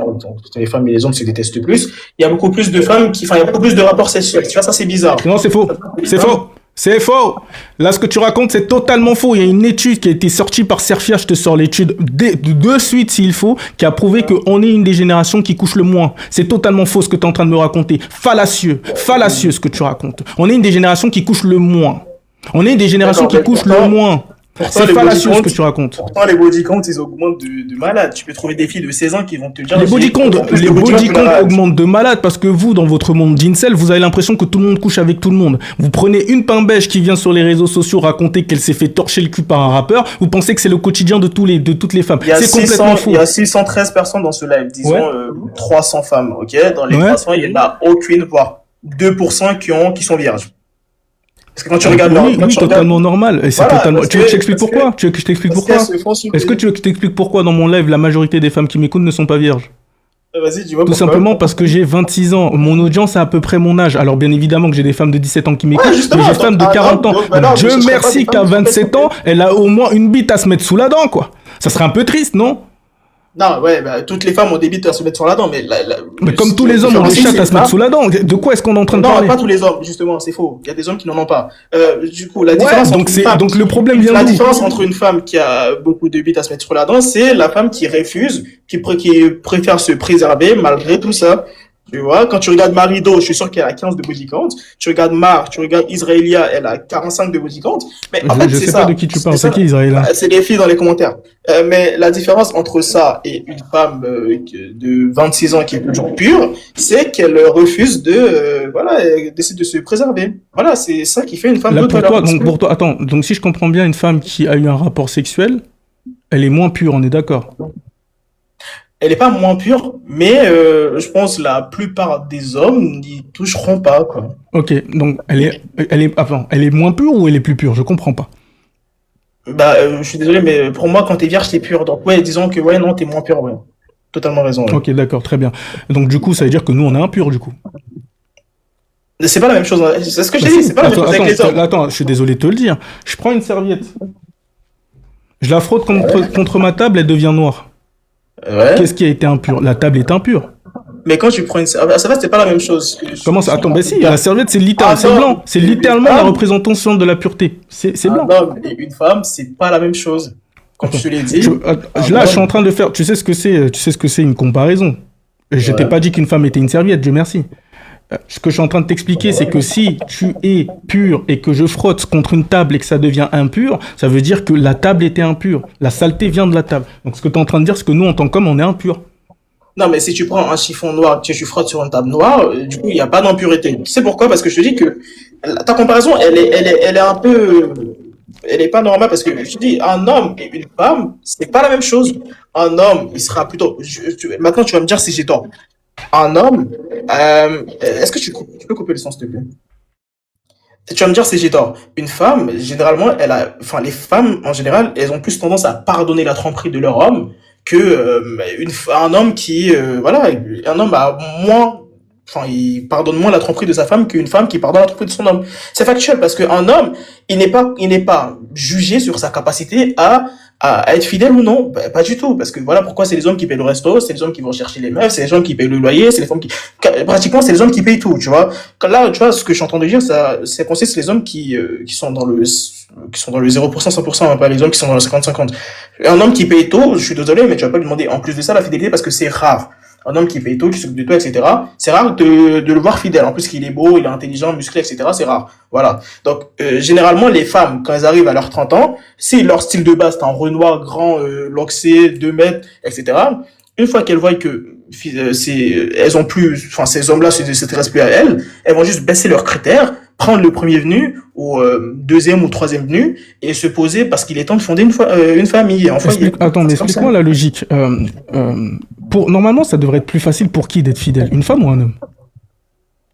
les femmes et les hommes se détestent plus, il y a beaucoup plus de femmes il y a beaucoup plus de rapports sexuels. Tu vois, ça c'est bizarre. Non, c'est faux. C'est faux. C'est faux. Là, ce que tu racontes, c'est totalement faux. Il y a une étude qui a été sortie par Cerfia, je te sors l'étude de suite s'il faut, qui a prouvé qu'on est une des générations qui couche le moins. C'est totalement faux ce que tu es en train de me raconter. Fallacieux. Fallacieux ce que tu racontes. On est une des générations qui couche le moins. On est une des générations qui couchent le moins. Pourtant, C'est les fallacieux body ce count- que tu racontes. Pourtant, les body counts, ils augmentent de malade. Tu peux trouver des filles de 16 ans qui vont te dire... Les body j'ai counts plus de body count que la- augmentent de malade parce que vous, dans votre monde d'incel, vous avez l'impression que tout le monde couche avec tout le monde. Vous prenez une pain beige qui vient sur les réseaux sociaux raconter qu'elle s'est fait torcher le cul par un rappeur, vous pensez que c'est le quotidien de toutes les femmes. Il y a C'est complètement 600, fou. il y a 613 personnes dans ce live, disons Ouais. 300 femmes, ok? Dans les Ouais. 300, il n'y en a aucune, voire 2% qui sont vierges. Parce que quand tu regardes Oui, totalement normal. Et c'est Voilà, totalement... parce Tu veux que que- je t'explique parce pourquoi? Tu veux que je t'explique pourquoi? Est-ce que tu veux que je t'explique pourquoi dans mon live, la majorité des femmes qui m'écoutent ne sont pas vierges? Vas-y, dis-moi Tout pourquoi. simplement parce que j'ai 26 ans. Mon audience est à peu près mon âge. Alors, bien évidemment que j'ai des femmes de 17 ans qui m'écoutent, Ouais, mais justement, j'ai des femmes de donc, 40 ans. donc, voilà, Dieu je serais pas merci des qu'à femmes de 27 ans, elle a au moins une bite à se mettre sous la dent, quoi. Ça serait un peu triste, non? Non, ouais, bah, toutes les femmes ont des bites à se mettre sur la dent, mais Mais comme tous les hommes ont des chattes à se mettre sous la dent. De quoi est-ce qu'on est en train de Non, parler? pas tous les hommes, justement, c'est faux. Il y a des hommes qui n'en ont pas. Du coup, la différence donc entre c'est une femme donc le problème vient La d'où? différence entre une femme qui a beaucoup de bites à se mettre sur la dent, c'est la femme qui refuse, qui préfère se préserver malgré tout ça. Tu vois, quand tu regardes Marido, je suis sûr qu'elle a 15 de body count. Tu regardes Mar, tu regardes Israelia, elle a 45 de body count. Mais en fait, Je c'est sais ça. pas de qui tu parles. C'est C'est ça. qui Israël? C'est les filles dans les commentaires. Mais la différence entre ça et une femme de 26 ans qui est toujours pure, c'est qu'elle refuse elle décide de se préserver. Voilà, c'est ça qui fait une femme Là, de pour valeur. toi, donc pour toi, attends. Donc si je comprends bien, une femme qui a eu un rapport sexuel, elle est moins pure. On est d'accord? Elle est pas moins pure, mais je pense la plupart des hommes n'y toucheront pas, quoi. Ok. Donc elle est moins pure ou elle est plus pure? Je comprends pas. Bah, je suis désolé, mais pour moi, quand t'es vierge, t'es pure. Donc ouais, disons que ouais, non, t'es moins pure, ouais. totalement raison. Ouais. Ok, d'accord, très bien. Donc du coup, ça veut dire que nous, on est impurs, du coup. C'est pas la même chose, hein. C'est ce que je Bah t'ai dit, si, c'est pas la même chose avec les hommes. attends, je suis désolé de te le dire. Je prends une serviette, je la frotte contre ma table, elle devient noire. Ouais. Qu'est-ce qui a été impur? La table est impure. Mais quand tu prends une serviette, ça va, c'est pas la même chose. Comment ça? Attends, bah si, la serviette, c'est Un c'est homme blanc. C'est et une littéralement la femme, représentation de la pureté. C'est un blanc. homme et une femme, c'est pas la même chose. Comme Attends, je te l'ai dit, un là, je suis en homme. train de faire. Tu sais ce que c'est? Tu sais ce que c'est une comparaison? Je t'ai Ouais. pas dit qu'une femme était une serviette, Dieu merci. Ce que je suis en train de t'expliquer, c'est que si tu es pur et que je frotte contre une table et que ça devient impur, ça veut dire que la table était impure. La saleté vient de la table. Donc ce que tu es en train de dire, c'est que nous, en tant qu'hommes, on est impurs. Non, mais si tu prends un chiffon noir, tu frottes sur une table noire, du coup, il n'y a pas d'impureté. Tu sais pourquoi? Parce que je te dis que ta comparaison, elle est un peu, elle est pas normale parce que je te dis, un homme et une femme, c'est pas la même chose. Un homme, il sera plutôt, maintenant tu vas me dire si j'ai tort. Un homme, est-ce que tu peux couper le son, s'il te plaît? Tu vas me dire si j'ai tort. Une femme, généralement, enfin, les femmes, en général, elles ont plus tendance à pardonner la tromperie de leur homme que un homme qui, voilà, un homme a moins, enfin, il pardonne moins la tromperie de sa femme qu'une femme qui pardonne la tromperie de son homme. C'est factuel parce qu'un homme, il n'est pas jugé sur sa capacité à être fidèle ou non. Bah, pas du tout. Parce que voilà pourquoi c'est les hommes qui payent le resto, c'est les hommes qui vont chercher les meufs, c'est les hommes qui payent le loyer, c'est les femmes qui, pratiquement, c'est les hommes qui payent tout, tu vois. Là, tu vois, ce que je suis en train de dire, ça, c'est consiste les hommes qui sont dans qui sont dans le 0%, 100%, hein, pas les hommes qui sont dans le 50-50. Un homme qui paye tout, je suis désolé, mais tu vas pas lui demander en plus de ça la fidélité parce que c'est rare. Un homme qui paye tout, qui s'occupe de toi, etc. C'est rare de le voir fidèle. En plus qu'il est beau, il est intelligent, musclé, etc. C'est rare. Voilà. Donc, généralement, les femmes, quand elles arrivent à leurs 30 ans, si leur style de base, c'est un Renoir grand, loxé, 2 mètres, etc. Une fois qu'elles voient que elles ont plus, enfin, ces hommes-là ne s'intéressent plus à elles, elles vont juste baisser leurs critères, prendre le premier venu, ou deuxième ou troisième venu, et se poser parce qu'il est temps de fonder une famille, un foyer. Attends, mais C'est comme ça. explique-moi la logique. Normalement, ça devrait être plus facile pour qui d'être fidèle? Une femme ou un homme?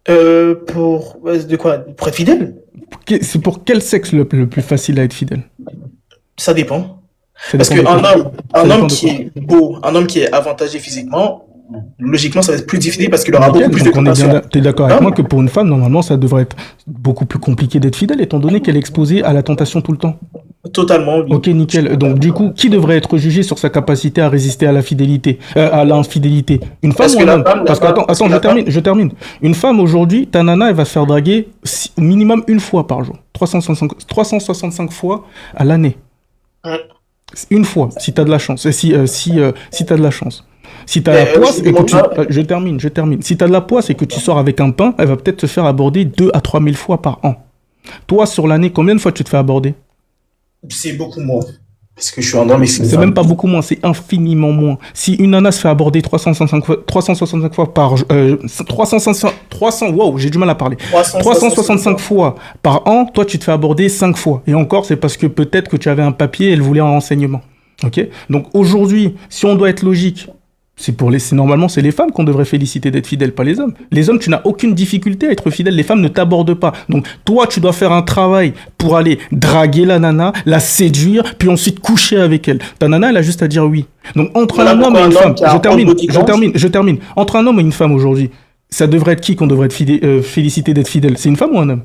De quoi? Pour être fidèle? C'est pour quel sexe le plus facile à être fidèle? Ça dépend. Ça Parce dépend de qu'un quoi? homme, Ça un homme dépend de qui quoi? est beau, un homme qui est avantagé physiquement, logiquement, ça va être plus difficile parce qu'il aura beaucoup Nickel, plus de donc on est bien, tentation. t'es d'accord avec moi L'homme, que pour une femme, normalement, ça devrait être beaucoup plus compliqué d'être fidèle, étant donné qu'elle est exposée à la tentation tout le temps. totalement, oui. Ok, nickel. Donc, du coup, qui devrait être jugé sur sa capacité à résister à la fidélité, à l'infidélité? Une femme Est-ce ou que un la homme? femme n'a Parce que, pas, est-ce que attends, la femme, je termine. Une femme, aujourd'hui, ta nana, elle va se faire draguer minimum une fois par jour. 365 fois à l'année. Hum. Une fois, si t'as de la chance. Si t'as de la chance. Si t'as la Mais poisse je et que demande tu... pas, je termine. Si t'as de la poisse et que tu sors avec un pain, elle va peut-être se faire aborder 2 à 3 000 fois par an. Toi, sur l'année, combien de fois tu te fais aborder? c'est beaucoup moins. Parce que je suis un homme et c'est une C'est même femme. pas beaucoup moins, c'est infiniment moins. Si une nana se fait aborder 365 fois par... 300, wow, j'ai du mal à parler. 365 365 fois. fois par an, toi, tu te fais aborder 5 fois. Et encore, c'est parce que peut-être que tu avais un papier et elle voulait un renseignement. Ok? Donc aujourd'hui, si on doit être logique, normalement, c'est les femmes qu'on devrait féliciter d'être fidèles, pas les hommes. Les hommes, tu n'as aucune difficulté à être fidèle. Les femmes ne t'abordent pas. Donc, toi, tu dois faire un travail pour aller draguer la nana, la séduire, puis ensuite coucher avec elle. Ta nana, elle a juste à dire oui. Donc, entre Voilà un homme pourquoi et un une homme femme, qui a un body count, je termine. Entre un homme et une femme aujourd'hui, ça devrait être qui qu'on devrait être féliciter d'être fidèle? C'est une femme ou un homme?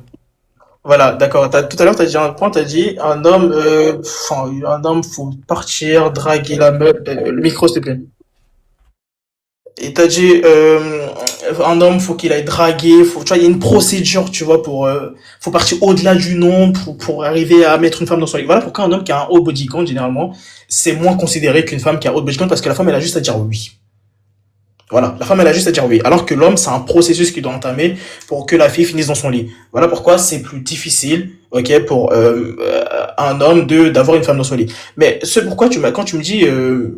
voilà, d'accord. Tout à l'heure, tu as dit un point, tu as dit un homme, enfin, un homme, faut partir, draguer la meuf, le micro, s'il te plaît. Et t'as dit, un homme, faut qu'il aille draguer, tu vois, il y a une procédure, tu vois, faut partir au-delà du nombre pour arriver à mettre une femme dans son lit. Voilà pourquoi un homme qui a un haut body count, généralement, c'est moins considéré qu'une femme qui a un haut body count parce que la femme, elle a juste à dire oui. Voilà, la femme, elle a juste à dire oui. Alors que l'homme, c'est un processus qu'il doit entamer pour que la fille finisse dans son lit. Voilà pourquoi c'est plus difficile, ok, pour un homme d'avoir une femme dans son lit. Mais pourquoi quand tu me dis,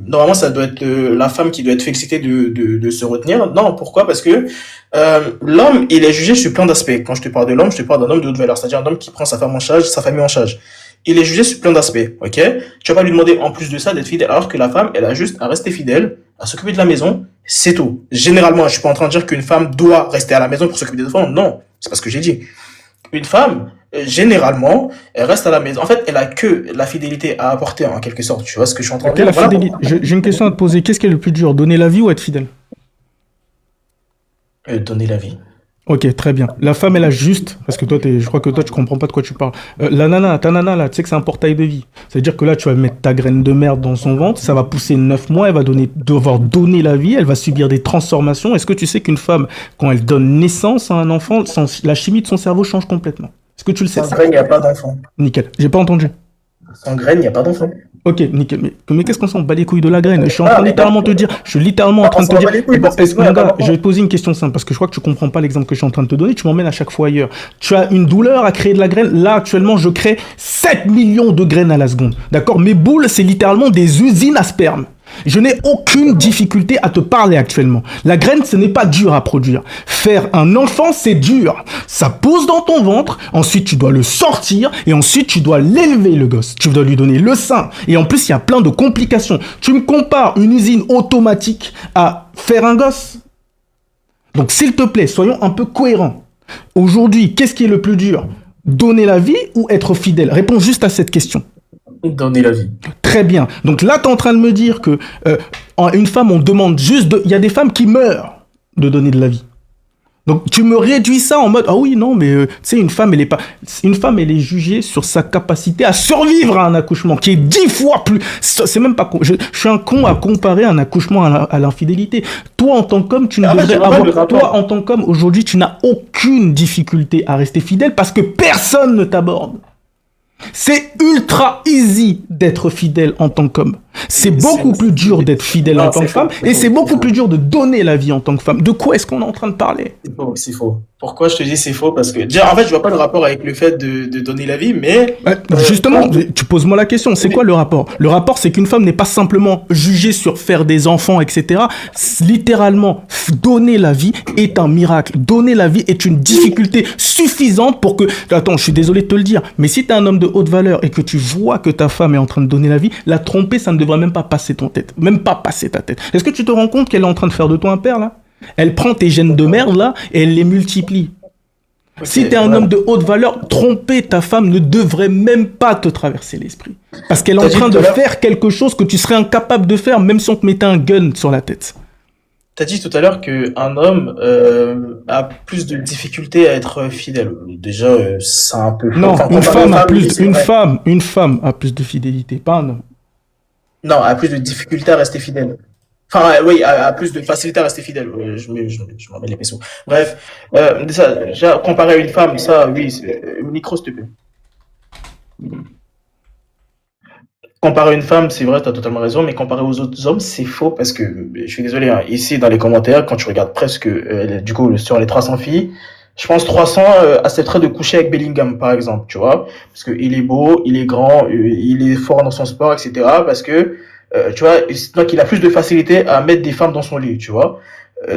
normalement, ça doit être la femme qui doit être félicitée de se retenir. Non, pourquoi? Parce que l'homme, il est jugé sur plein d'aspects. Quand je te parle de l'homme, je te parle d'un homme de haute valeur, c'est-à-dire un homme qui prend sa femme en charge, sa famille en charge. Il est jugé sur plein d'aspects, ok? Tu vas pas lui demander en plus de ça d'être fidèle, alors que la femme, elle a juste à rester fidèle, à s'occuper de la maison, c'est tout. Généralement, je suis pas en train de dire qu'une femme doit rester à la maison pour s'occuper des enfants, non, c'est pas ce que j'ai dit. Une femme, généralement, elle reste à la maison. En fait, elle a que la fidélité à apporter en quelque sorte. Tu vois ce que je suis en train de Ok, dire? la Voilà fidélité. pourquoi. J'ai une question à te poser. Qu'est-ce qui est le plus dur, donner la vie ou être fidèle? Donner la vie. Ok, très bien. La femme, elle a juste, parce que toi, je crois que toi, tu comprends pas de quoi tu parles. La nana, ta nana, là, tu sais que c'est un portail de vie. C'est-à-dire que là, tu vas mettre ta graine de merde dans son ventre, ça va pousser 9 mois, elle va devoir donner la vie, elle va subir des transformations. Est-ce que tu sais qu'une femme, quand elle donne naissance à un enfant, la chimie de son cerveau change complètement? Est-ce que tu le sais, Sans ça? graine, il n'y a pas d'enfant. Nickel. J'ai pas entendu. Sans graine, il n'y a pas d'enfant. Ok, nickel. Mais qu'est-ce qu'on s'en bat les couilles de la graine? Je suis en train Ah, mais non, littéralement te dire, je suis littéralement en on train de te s'en dire, bat les couilles bon, parce que sinon, il n'y mon a pas gars, je d'enfant. vais te poser une question simple parce que je crois que tu comprends pas l'exemple que je suis en train de te donner, tu m'emmènes à chaque fois ailleurs. Tu as une douleur à créer de la graine. Là, actuellement, je crée 7 millions de graines à la seconde. D'accord? Mes boules, c'est littéralement des usines à sperme. Je n'ai aucune difficulté à te parler actuellement. La graine, ce n'est pas dur à produire. Faire un enfant, c'est dur. Ça pousse dans ton ventre, ensuite tu dois le sortir, et ensuite tu dois l'élever, le gosse. Tu dois lui donner le sein. Et en plus, il y a plein de complications. Tu me compares une usine automatique à faire un gosse? Donc, s'il te plaît, soyons un peu cohérents. Aujourd'hui, qu'est-ce qui est le plus dur? Donner la vie ou être fidèle? Réponds juste à cette question. Donner la vie. Très bien. Donc là, tu es en train de me dire que une femme, on demande juste de... Il y a des femmes qui meurent de donner de la vie. Donc tu me réduis ça en mode, ah oui, non, mais tu sais, une femme, elle est jugée sur sa capacité à survivre à un accouchement, qui est 10 fois plus... C'est même pas con. Je suis un con à comparer un accouchement à l'infidélité. Toi, en tant qu'homme, tu ne En fait, je devrais vois pas le avoir... Toi, rapport. en tant qu'homme, aujourd'hui, tu n'as aucune difficulté à rester fidèle parce que personne ne t'aborde. C'est ultra easy d'être fidèle en tant qu'homme. C'est beaucoup plus dur d'être fidèle en Non, tant c'est que femme faux, et c'est c'est beaucoup faux. plus dur de donner la vie en tant que femme. De quoi est-ce qu'on est en train de parler? C'est faux, c'est faux. Pourquoi je te dis c'est faux? Parce que, déjà, en fait, je vois pas le rapport avec le fait de donner la vie, mais, Justement, quand, tu poses moi la question, c'est mais, quoi le rapport? Le rapport, c'est qu'une femme n'est pas simplement jugée sur faire des enfants, etc. Littéralement, donner la vie est un miracle. Donner la vie est une difficulté suffisante pour que... Attends, je suis désolé de te le dire, mais si tu es un homme de haute valeur et que tu vois que ta femme est en train de donner la vie, la tromper, ça ne devrait même pas passer ton tête. Même pas passer ta tête. Est-ce que tu te rends compte qu'elle est en train de faire de toi un père, là? Elle prend tes gènes de merde, là, et elle les multiplie. ok, Si tu es un homme voilà. de haute valeur, tromper ta femme ne devrait même pas te traverser l'esprit. Parce qu'elle est en T'as dit train tout de à l'heure, faire quelque chose que tu serais incapable de faire, même si on te mettait un gun sur la tête. t'as dit tout à l'heure qu'un homme a plus de difficultés à être fidèle. Déjà, c'est un peu faux. Non, Enfin, comparé aux femmes, oui, c'est vrai. une femme a plus de fidélité, pas un homme. Non, a plus de difficultés à rester fidèle. Enfin, oui, a plus de facilité à rester fidèle. Je m'en mets les pinceaux. Bref, ça, déjà, comparé à une femme, ça, oui, micro, s'il te plaît. Comparé à une femme, c'est vrai, tu as totalement raison, mais comparé aux autres hommes, c'est faux parce que, je suis désolé, hein, ici dans les commentaires, quand tu regardes presque, du coup, sur les 300 filles, je pense 300 accepteraient de coucher avec Bellingham, par exemple, tu vois, parce que il est beau, il est grand, il est fort dans son sport, etc. Parce que, tu vois, donc il a plus de facilité à mettre des femmes dans son lit, tu vois.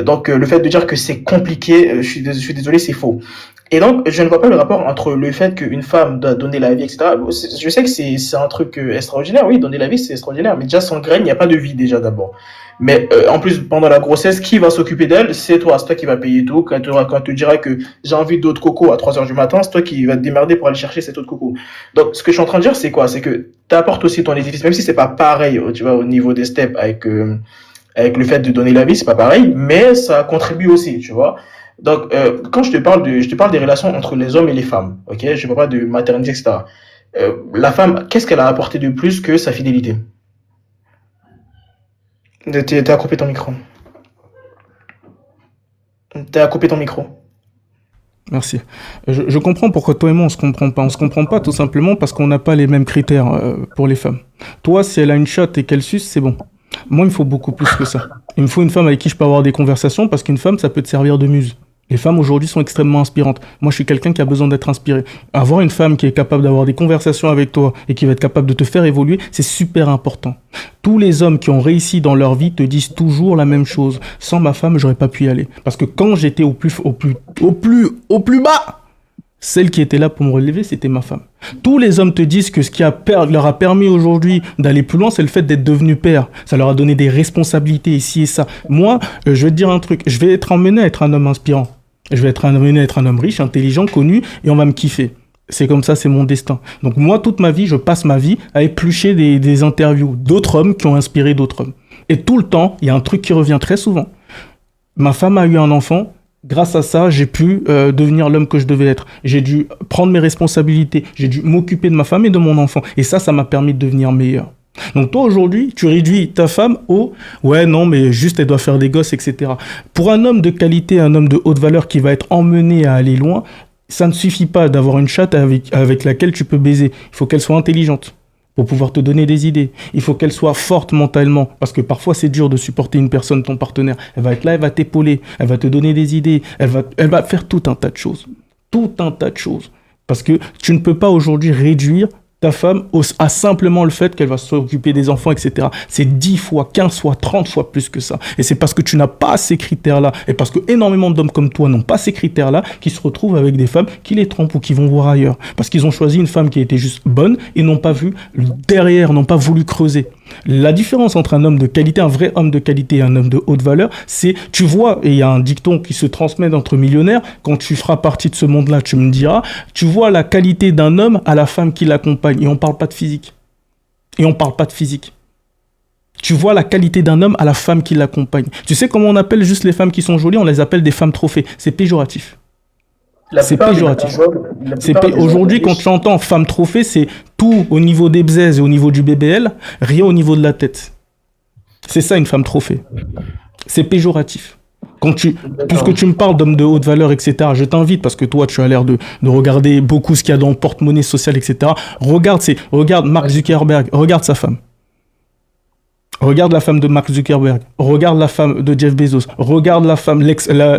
Donc, le fait de dire que c'est compliqué, je suis désolé, c'est faux. Et donc, je ne vois pas le rapport entre le fait qu'une femme doit donner la vie, etc. Bon, je sais que c'est un truc extraordinaire, oui, donner la vie, c'est extraordinaire, mais déjà, sans graine, il n'y a pas de vie, déjà, d'abord. Mais en plus, pendant la grossesse, qui va s'occuper d'elle? C'est toi qui vas payer tout. Quand tu diras que j'ai envie d'eau de coco à 3 heures du matin, c'est toi qui vas te démerder pour aller chercher cette eau de coco. Donc, ce que je suis en train de dire, c'est quoi? C'est que tu apportes aussi ton édifice, même si c'est pas pareil, tu vois, au niveau des steps avec le fait de donner la vie, c'est pas pareil, mais ça contribue aussi, tu vois. Donc, quand je te parle des relations entre les hommes et les femmes, ok? Je parle pas de maternité, etc. La femme, qu'est-ce qu'elle a apporté de plus que sa fidélité? T'as coupé ton micro. T'as coupé ton micro. Merci. Je comprends pourquoi toi et moi on se comprend pas. On se comprend pas tout simplement parce qu'on n'a pas les mêmes critères pour les femmes. Toi, si elle a une chatte et qu'elle suce, c'est bon. Moi, il me faut beaucoup plus que ça. Il me faut une femme avec qui je peux avoir des conversations parce qu'une femme, ça peut te servir de muse. Les femmes aujourd'hui sont extrêmement inspirantes. Moi, je suis quelqu'un qui a besoin d'être inspiré. Avoir une femme qui est capable d'avoir des conversations avec toi et qui va être capable de te faire évoluer, c'est super important. Tous les hommes qui ont réussi dans leur vie te disent toujours la même chose. Sans ma femme, j'aurais pas pu y aller. Parce que quand j'étais au plus bas, celle qui était là pour me relever, c'était ma femme. Tous les hommes te disent que ce qui leur a permis aujourd'hui d'aller plus loin, c'est le fait d'être devenu père. Ça leur a donné des responsabilités ici et ça. Moi, je vais te dire un truc. Je vais être emmené à être un homme inspirant. Je vais être amené à être un homme riche, intelligent, connu, et on va me kiffer. C'est comme ça, c'est mon destin. Donc moi, toute ma vie, je passe ma vie à éplucher des interviews d'autres hommes qui ont inspiré d'autres hommes. Et tout le temps, il y a un truc qui revient très souvent. Ma femme a eu un enfant. Grâce à ça, j'ai pu devenir l'homme que je devais être. J'ai dû prendre mes responsabilités. J'ai dû m'occuper de ma femme et de mon enfant. Et ça m'a permis de devenir meilleur. Donc toi, aujourd'hui, tu réduis ta femme au « ouais, non, mais juste, elle doit faire des gosses, etc. » Pour un homme de qualité, un homme de haute valeur qui va être emmené à aller loin, ça ne suffit pas d'avoir une chatte avec laquelle tu peux baiser. Il faut qu'elle soit intelligente pour pouvoir te donner des idées. Il faut qu'elle soit forte mentalement, parce que parfois c'est dur de supporter une personne, ton partenaire. Elle va être là, elle va t'épauler, elle va te donner des idées, elle va faire tout un tas de choses. Tout un tas de choses. Parce que tu ne peux pas aujourd'hui réduire ta femme à simplement le fait qu'elle va s'occuper des enfants, etc. C'est 10 fois, 15 fois, 30 fois plus que ça. Et c'est parce que tu n'as pas ces critères-là, et parce que énormément d'hommes comme toi n'ont pas ces critères-là, qui se retrouvent avec des femmes qui les trompent ou qui vont voir ailleurs. Parce qu'ils ont choisi une femme qui était juste bonne et n'ont pas vu derrière, n'ont pas voulu creuser. La différence entre un homme de qualité, un vrai homme de qualité et un homme de haute valeur, c'est, tu vois, et il y a un dicton qui se transmet entre millionnaires, quand tu feras partie de ce monde-là, tu me diras, tu vois la qualité d'un homme à la femme qui l'accompagne. Et on parle pas de physique. Et on parle pas de physique. Tu vois la qualité d'un homme à la femme qui l'accompagne. Tu sais comment on appelle juste les femmes qui sont jolies? On les appelle des femmes trophées. C'est péjoratif. C'est péjoratif. Aujourd'hui, quand tu entends femme trophée, c'est tout au niveau des bzaises et au niveau du BBL, rien au niveau de la tête. C'est ça une femme trophée. C'est péjoratif. Puisque tu me parles d'hommes de haute valeur, etc., je t'invite, parce que toi, tu as l'air de regarder beaucoup ce qu'il y a dans le porte-monnaie social, etc. Regarde Mark Zuckerberg, regarde sa femme. Regarde la femme de Mark Zuckerberg, regarde la femme de Jeff Bezos, regarde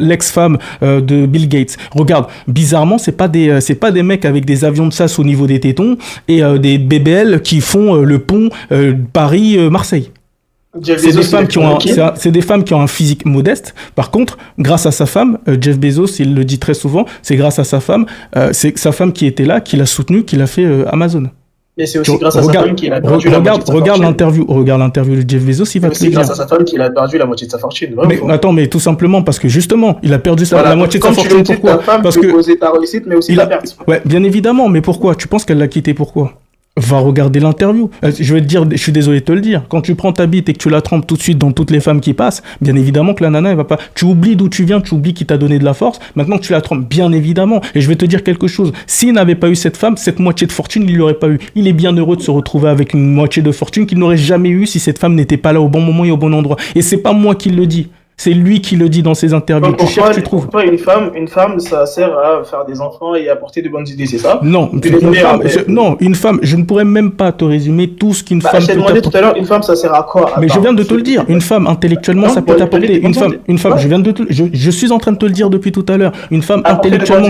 l'ex-femme de Bill Gates. Regarde, bizarrement, c'est pas des mecs avec des avions de chasse au niveau des tétons et des BBL qui font le pont Paris-Marseille. C'est des femmes qui ont un physique modeste. Par contre, grâce à sa femme, Jeff Bezos, il le dit très souvent, c'est grâce à sa femme, c'est sa femme qui était là, qui l'a soutenu, qui l'a fait Amazon. Mais c'est aussi grâce à sa femme qu'il a perdu la moitié de sa fortune. Regarde l'interview de Jeff Bezos, il va te le dire. C'est grâce à sa femme qu'il a perdu la moitié de sa fortune. Mais tout simplement parce que justement, il a perdu la moitié de sa fortune. Pourquoi? Parce que causer ta réussite, mais aussi la perte. Ouais, bien évidemment, mais pourquoi? Tu penses qu'elle l'a quitté pourquoi? Va regarder l'interview. Je vais te dire, je suis désolé de te le dire. Quand tu prends ta bite et que tu la trempes tout de suite dans toutes les femmes qui passent, bien évidemment que la nana, elle va pas. Tu oublies d'où tu viens, tu oublies qui t'a donné de la force. Maintenant que tu la trempes, bien évidemment. Et je vais te dire quelque chose. S'il n'avait pas eu cette femme, cette moitié de fortune, il l'aurait pas eu. Il est bien heureux de se retrouver avec une moitié de fortune qu'il n'aurait jamais eu si cette femme n'était pas là au bon moment et au bon endroit. Et c'est pas moi qui le dis. C'est lui qui le dit dans ses interviews. Tu cherches, tu trouves. Toi, une femme, ça sert à faire des enfants et à apporter de bonnes idées, c'est ça? Non, une femme, je ne pourrais même pas te résumer tout ce qu'une femme peut t'apporter. Je t'ai demandé tout à l'heure, une femme, ça sert à quoi? Mais je viens de te le dire. Une femme, intellectuellement, ça peut t'apporter. Une femme, je suis en train de te le dire depuis tout à l'heure. Une femme, intellectuellement.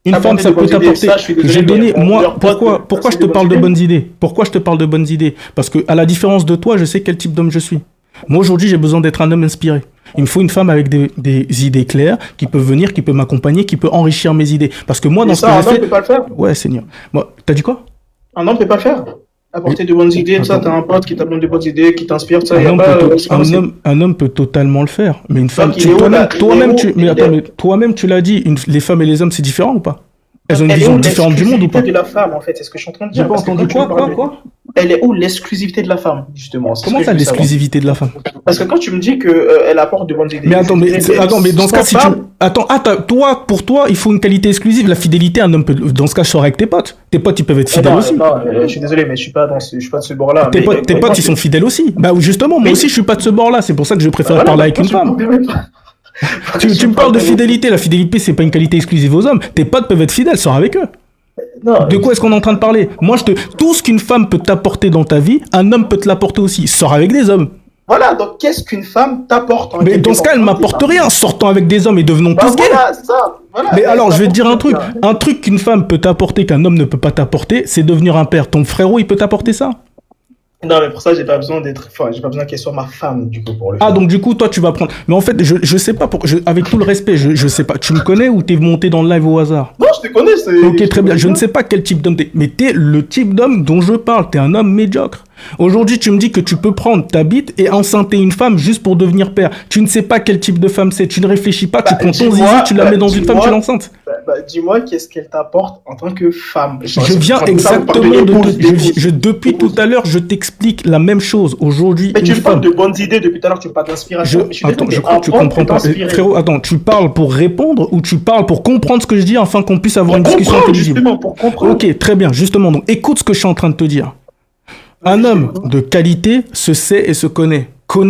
Une femme, ça peut t'apporter. J'ai donné, moi, pourquoi je te parle de bonnes idées? Pourquoi je te parle de bonnes idées? Parce que, à la différence de toi, je sais quel type d'homme je suis. Moi, aujourd'hui, j'ai besoin d'être un homme inspiré. Il me faut une femme avec des idées claires, qui peut venir, qui peut m'accompagner, qui peut enrichir mes idées. Parce que moi, dans ce que j'ai fait... Un homme peut pas le faire. Ouais, Seigneur. Moi, t'as dit quoi? Un homme peut pas le faire. Apporter de bonnes idées, ça, t'as un pote qui t'apporte de bonnes idées, qui t'inspire, ça, un homme peut totalement le faire. Mais une femme... Toi-même, tu l'as dit, les femmes et les hommes, c'est différent ou pas? Elles ont une vision différente du monde ou pas? De la femme, en fait, c'est ce que je suis en train de dire. J'ai pas entendu quoi? Elle est où l'exclusivité de la femme, justement? Comment ça, l'exclusivité de la femme? Parce que quand tu me dis qu'elle apporte de bonnes idées... Mais mais dans ce cas, si tu... pour toi, il faut une qualité exclusive. La fidélité, un homme peut... Dans ce cas, je sors avec tes potes. Tes potes, ils peuvent être fidèles aussi. Non, je suis désolé, mais je suis pas de ce bord-là. Tes potes, ils sont fidèles aussi. Bah, justement, moi aussi, je suis pas de ce bord-là. C'est pour ça que je préfère parler avec une femme. Tu me parles de fidélité. La fidélité, c'est pas une qualité exclusive aux hommes. Tes potes peuvent être fidèles, sors avec eux. Non, de quoi est-ce qu'on est en train de parler? Moi, tout ce qu'une femme peut t'apporter dans ta vie, un homme peut te l'apporter aussi. Sors avec des hommes. Voilà, donc qu'est-ce qu'une femme t'apporte? Mais dans ce cas, elle m'apporte rien. Sortons avec des hommes et devenons tous gays. Voilà, mais alors, je vais te dire un truc. Un truc qu'une femme peut t'apporter, qu'un homme ne peut pas t'apporter, c'est devenir un père. Ton frérot, il peut t'apporter ça? Non, mais pour ça, j'ai pas besoin qu'elle soit ma femme, du coup, pour le faire. Ah, donc du coup, toi, tu vas prendre... Mais en fait, je sais pas, avec tout le respect, je sais pas, tu me connais ou t'es monté dans le live au hasard? Non, je te connais, Ok, très bien, je ne sais pas quel type d'homme t'es, mais t'es le type d'homme dont je parle, t'es un homme médiocre. Aujourd'hui, tu me dis que tu peux prendre ta bite et enceinter une femme juste pour devenir père. Tu ne sais pas quel type de femme c'est, tu ne réfléchis pas, tu prends ton zizi, tu la mets dans une femme, tu l'enceintes. Bah, dis-moi, qu'est-ce qu'elle t'apporte en tant que femme? Je viens exactement depuis tout à l'heure, je t'explique la même chose. Aujourd'hui, mais une tu me parles femme. de bonnes idées depuis tout à l'heure, tu me parles d'inspiration. Attends, je crois que tu comprends pas. Frérot, attends, tu parles pour répondre ou tu parles pour comprendre ce que je dis afin qu'on puisse avoir une discussion intelligible? Justement, pour comprendre. Ok, très bien, justement. Donc, écoute ce que je suis en train de te dire. Un homme de qualité se sait et se connaît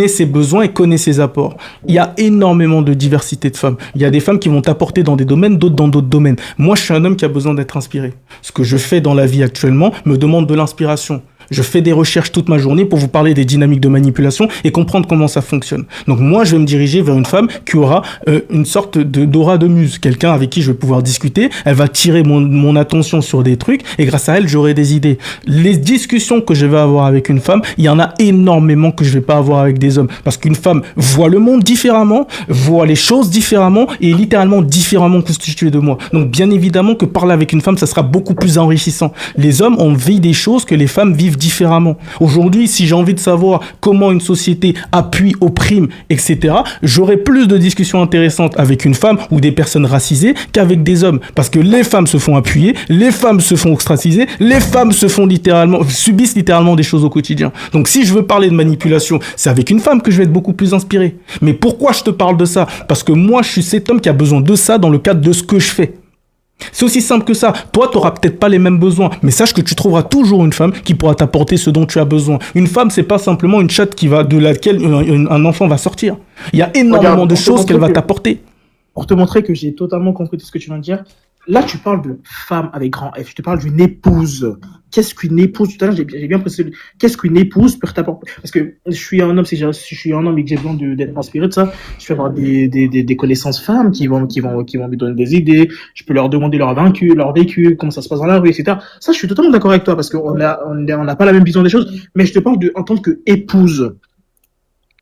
ses besoins et connaît ses apports. Il y a énormément de diversité de femmes. Il y a des femmes qui vont t'apporter dans des domaines, d'autres dans d'autres domaines. Moi, je suis un homme qui a besoin d'être inspiré. Ce que je fais dans la vie actuellement me demande de l'inspiration. Je fais des recherches toute ma journée pour vous parler des dynamiques de manipulation et comprendre comment ça fonctionne. Donc moi, je vais me diriger vers une femme qui aura une sorte d'aura de muse, quelqu'un avec qui je vais pouvoir discuter. Elle va tirer mon attention sur des trucs et grâce à elle, j'aurai des idées. Les discussions que je vais avoir avec une femme, il y en a énormément que je vais pas avoir avec des hommes parce qu'une femme voit le monde différemment, voit les choses différemment et est littéralement différemment constituée de moi. Donc bien évidemment que parler avec une femme, ça sera beaucoup plus enrichissant. Les hommes, on vit des choses que les femmes vivent différemment. Aujourd'hui, si j'ai envie de savoir comment une société appuie, opprime, etc., j'aurai plus de discussions intéressantes avec une femme ou des personnes racisées qu'avec des hommes. Parce que les femmes se font appuyer, les femmes se font ostraciser, les femmes subissent littéralement des choses au quotidien. Donc si je veux parler de manipulation, c'est avec une femme que je vais être beaucoup plus inspiré. Mais pourquoi je te parle de ça? Parce que moi, je suis cet homme qui a besoin de ça dans le cadre de ce que je fais. C'est aussi simple que ça. Toi, tu n'auras peut-être pas les mêmes besoins, mais sache que tu trouveras toujours une femme qui pourra t'apporter ce dont tu as besoin. Une femme, c'est pas simplement une chatte de laquelle un enfant va sortir. Il y a énormément de choses qu'elle va t'apporter. Pour te montrer que j'ai totalement compris tout ce que tu viens de dire, là, tu parles de femme avec grand F. Je te parle d'une épouse. Qu'est-ce qu'une épouse? Tout à l'heure, j'ai bien précisé. Qu'est-ce qu'une épouse peut t'apporter? Parce que je suis un homme, si je suis un homme et que j'ai besoin d'être inspiré de ça, je vais avoir des connaissances femmes qui vont me donner des idées. Je peux leur demander leur vécu, comment ça se passe dans la rue, etc. Ça, je suis totalement d'accord avec toi parce qu'on n'a pas la même vision des choses. Mais je te parle en tant qu'épouse.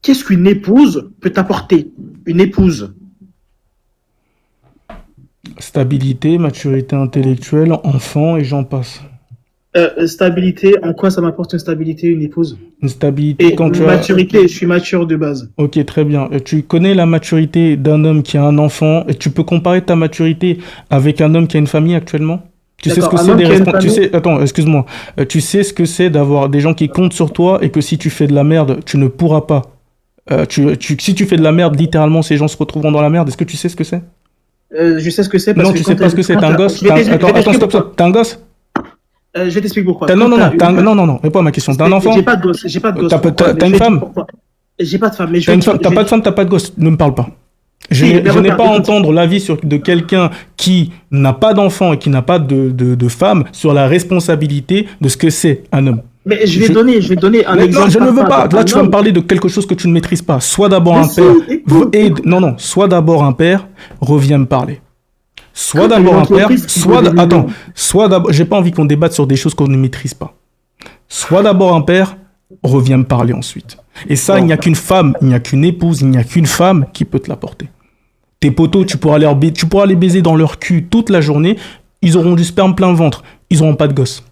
Qu'est-ce qu'une épouse peut t'apporter? Une épouse. Stabilité, maturité intellectuelle, enfant et j'en passe. Stabilité, en quoi ça m'apporte une stabilité, une épouse? Une stabilité quand tu maturité, je suis mature de base. Ok, très bien. Tu connais la maturité d'un homme qui a un enfant et tu peux comparer ta maturité avec un homme qui a une famille actuellement? Tu sais ce que c'est Attends, excuse-moi. Tu sais ce que c'est d'avoir des gens qui comptent sur toi et que si tu fais de la merde, tu ne pourras pas. Si tu fais de la merde, littéralement, ces gens se retrouveront dans la merde. Est-ce que tu sais ce que c'est? Je sais ce que c'est parce que... Non, tu sais pas ce que c'est. T'es un gosse. Attends, stop. T'es un gosse? Je vais t'expliquer pourquoi. Non, réponds à ma question. T'as un enfant? J'ai pas de gosse. T'as une femme? J'ai pas de femme. T'as pas de femme, t'as pas de gosse. Ne me parle pas. Je n'ai pas à entendre l'avis de quelqu'un qui n'a pas d'enfant et qui n'a pas de femme sur la responsabilité de ce que c'est un homme. Mais je vais donner un exemple. Non, je ne veux pas. Là, tu vas me parler de quelque chose que tu ne maîtrises pas. Sois d'abord un père. Sois d'abord un père. Reviens me parler. Soit d'abord un père, soit d'abord. J'ai pas envie qu'on débatte sur des choses qu'on ne maîtrise pas. Soit d'abord un père, reviens me parler ensuite. Et ça, il n'y a qu'une femme, il n'y a qu'une épouse, il n'y a qu'une femme qui peut te l'apporter. Tes potos, tu pourras les baiser dans leur cul toute la journée, ils auront du sperme plein le ventre, ils n'auront pas de gosse.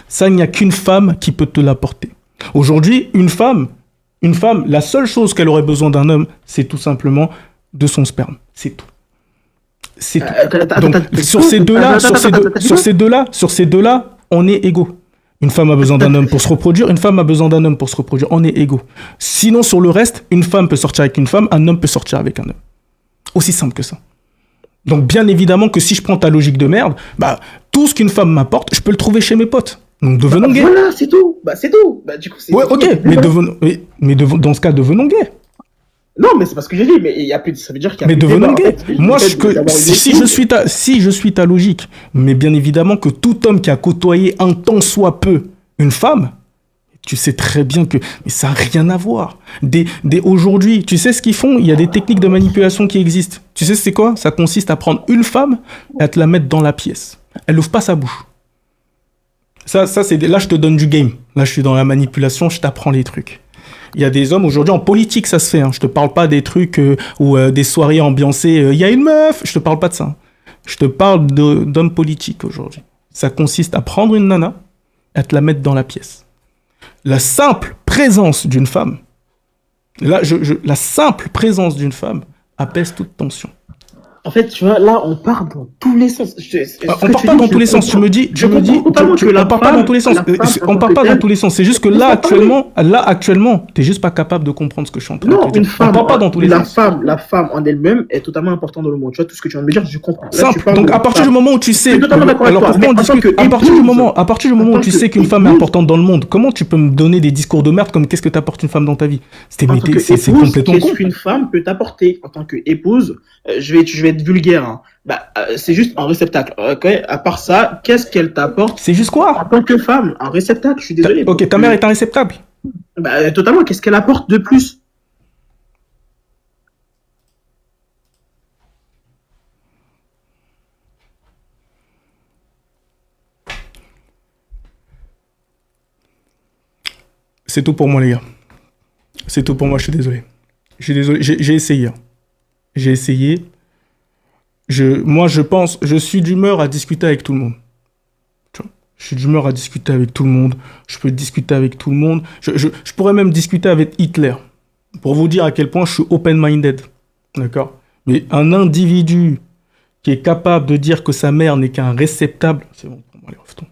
Ça, il n'y a qu'une femme qui peut te l'apporter. Aujourd'hui, une femme, la seule chose qu'elle aurait besoin d'un homme, c'est tout simplement de son sperme. C'est tout. C'est tout. Donc, sur ces deux-là, on est égaux. Une femme a besoin d'un homme pour se reproduire, une femme a besoin d'un homme pour se reproduire. On est égaux. Sinon, sur le reste, une femme peut sortir avec une femme, un homme peut sortir avec un homme. Aussi simple que ça. Donc, bien évidemment que si je prends ta logique de merde, tout ce qu'une femme m'apporte, je peux le trouver chez mes potes. Donc, devenons gays. Voilà, c'est tout. C'est tout. Du coup, ouais, ok, mais dans ce cas, devenons gays. Non, mais c'est pas ce que j'ai dit, mais il y a plus, ça veut dire qu'il y a mais devenons gays. Moi, si je suis ta logique, mais bien évidemment que tout homme qui a côtoyé un tant soit peu une femme, tu sais très bien que mais ça n'a rien à voir. Aujourd'hui, tu sais ce qu'ils font? Il y a des techniques de manipulation qui existent. Tu sais c'est quoi? Ça consiste à prendre une femme et à te la mettre dans la pièce. Elle n'ouvre pas sa bouche. Ça là, je te donne du game. Là, je suis dans la manipulation, je t'apprends les trucs. Il y a des hommes, aujourd'hui, en politique, ça se fait. Je te parle pas des trucs ou des soirées ambiancées. Il y a une meuf. Je te parle pas de ça. Je te parle d'hommes politiques aujourd'hui. Ça consiste à prendre une nana et à te la mettre dans la pièce. La simple présence d'une femme, la simple présence d'une femme apaise toute tension. En fait, tu vois, là, on part dans tous les sens. Ce On que part tu pas dis, dans je tous les sens. Tu comprends. me dis, Je comprends totalement que on part pas dans tous les sens. la femme en On tant part que pas dans tous telle, les sens. C'est juste que laisse-moi parler. là actuellement, t'es juste pas capable de comprendre ce que je suis en train de te Non, dire. On part pas dans tous les sens. la femme en elle-même est totalement importante dans le monde. Tu vois, tout ce que tu viens de me dire, je comprends. Là, tu Simple. parles de Donc, à la partir du femme. moment où tu Je suis sais, totalement d'accord avec alors toi. Mais pourquoi on en tant discute? qu'épouse, À partir du en moment où tant tu sais qu'une femme est qu'épouse, importante dans le monde, comment tu peux me donner des discours de merde comme qu'est-ce que t'apporte une femme dans ta vie? en tant C'est qu'épouse, complètement qu'est-ce con. qu'une femme peut t'apporter en tant qu'épouse? Je vais être vulgaire, hein. Bah, c'est juste un réceptacle. Ok. À part ça, qu'est-ce qu'elle t'apporte C'est juste en quoi? tant que femme? Un réceptacle. Je suis désolé. Ok, ta mère est un réceptacle. Bah, totalement. Qu'est-ce qu'elle apporte de plus? C'est tout pour moi, les gars. C'est tout pour moi, je suis désolé. Je suis désolé, j'ai essayé. J'ai essayé. Moi, je suis d'humeur à discuter avec tout le monde. Tu vois. Je suis d'humeur à discuter avec tout le monde. Je peux discuter avec tout le monde. Je pourrais même discuter avec Hitler. Pour vous dire à quel point je suis open-minded. D'accord? Mais un individu qui est capable de dire que sa mère n'est qu'un réceptable, c'est bon pour moi, les reftons.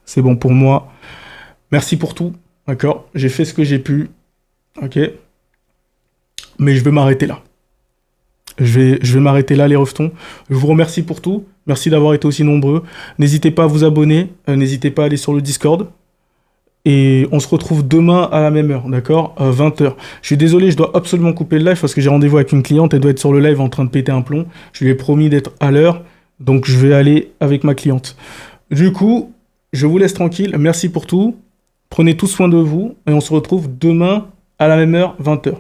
C'est bon pour moi. Merci pour tout. D'accord? J'ai fait ce que j'ai pu. Ok? Mais je vais m'arrêter là. Je vais m'arrêter là, les reftons. Je vous remercie pour tout. Merci d'avoir été aussi nombreux. N'hésitez pas à vous abonner. N'hésitez pas à aller sur le Discord. Et on se retrouve demain à la même heure, d'accord? 20h. Je suis désolé, je dois absolument couper le live parce que j'ai rendez-vous avec une cliente. Elle doit être sur le live en train de péter un plomb. Je lui ai promis d'être à l'heure. Donc je vais aller avec ma cliente. Du coup, je vous laisse tranquille. Merci pour tout. Prenez tout soin de vous. Et on se retrouve demain à la même heure, 20h.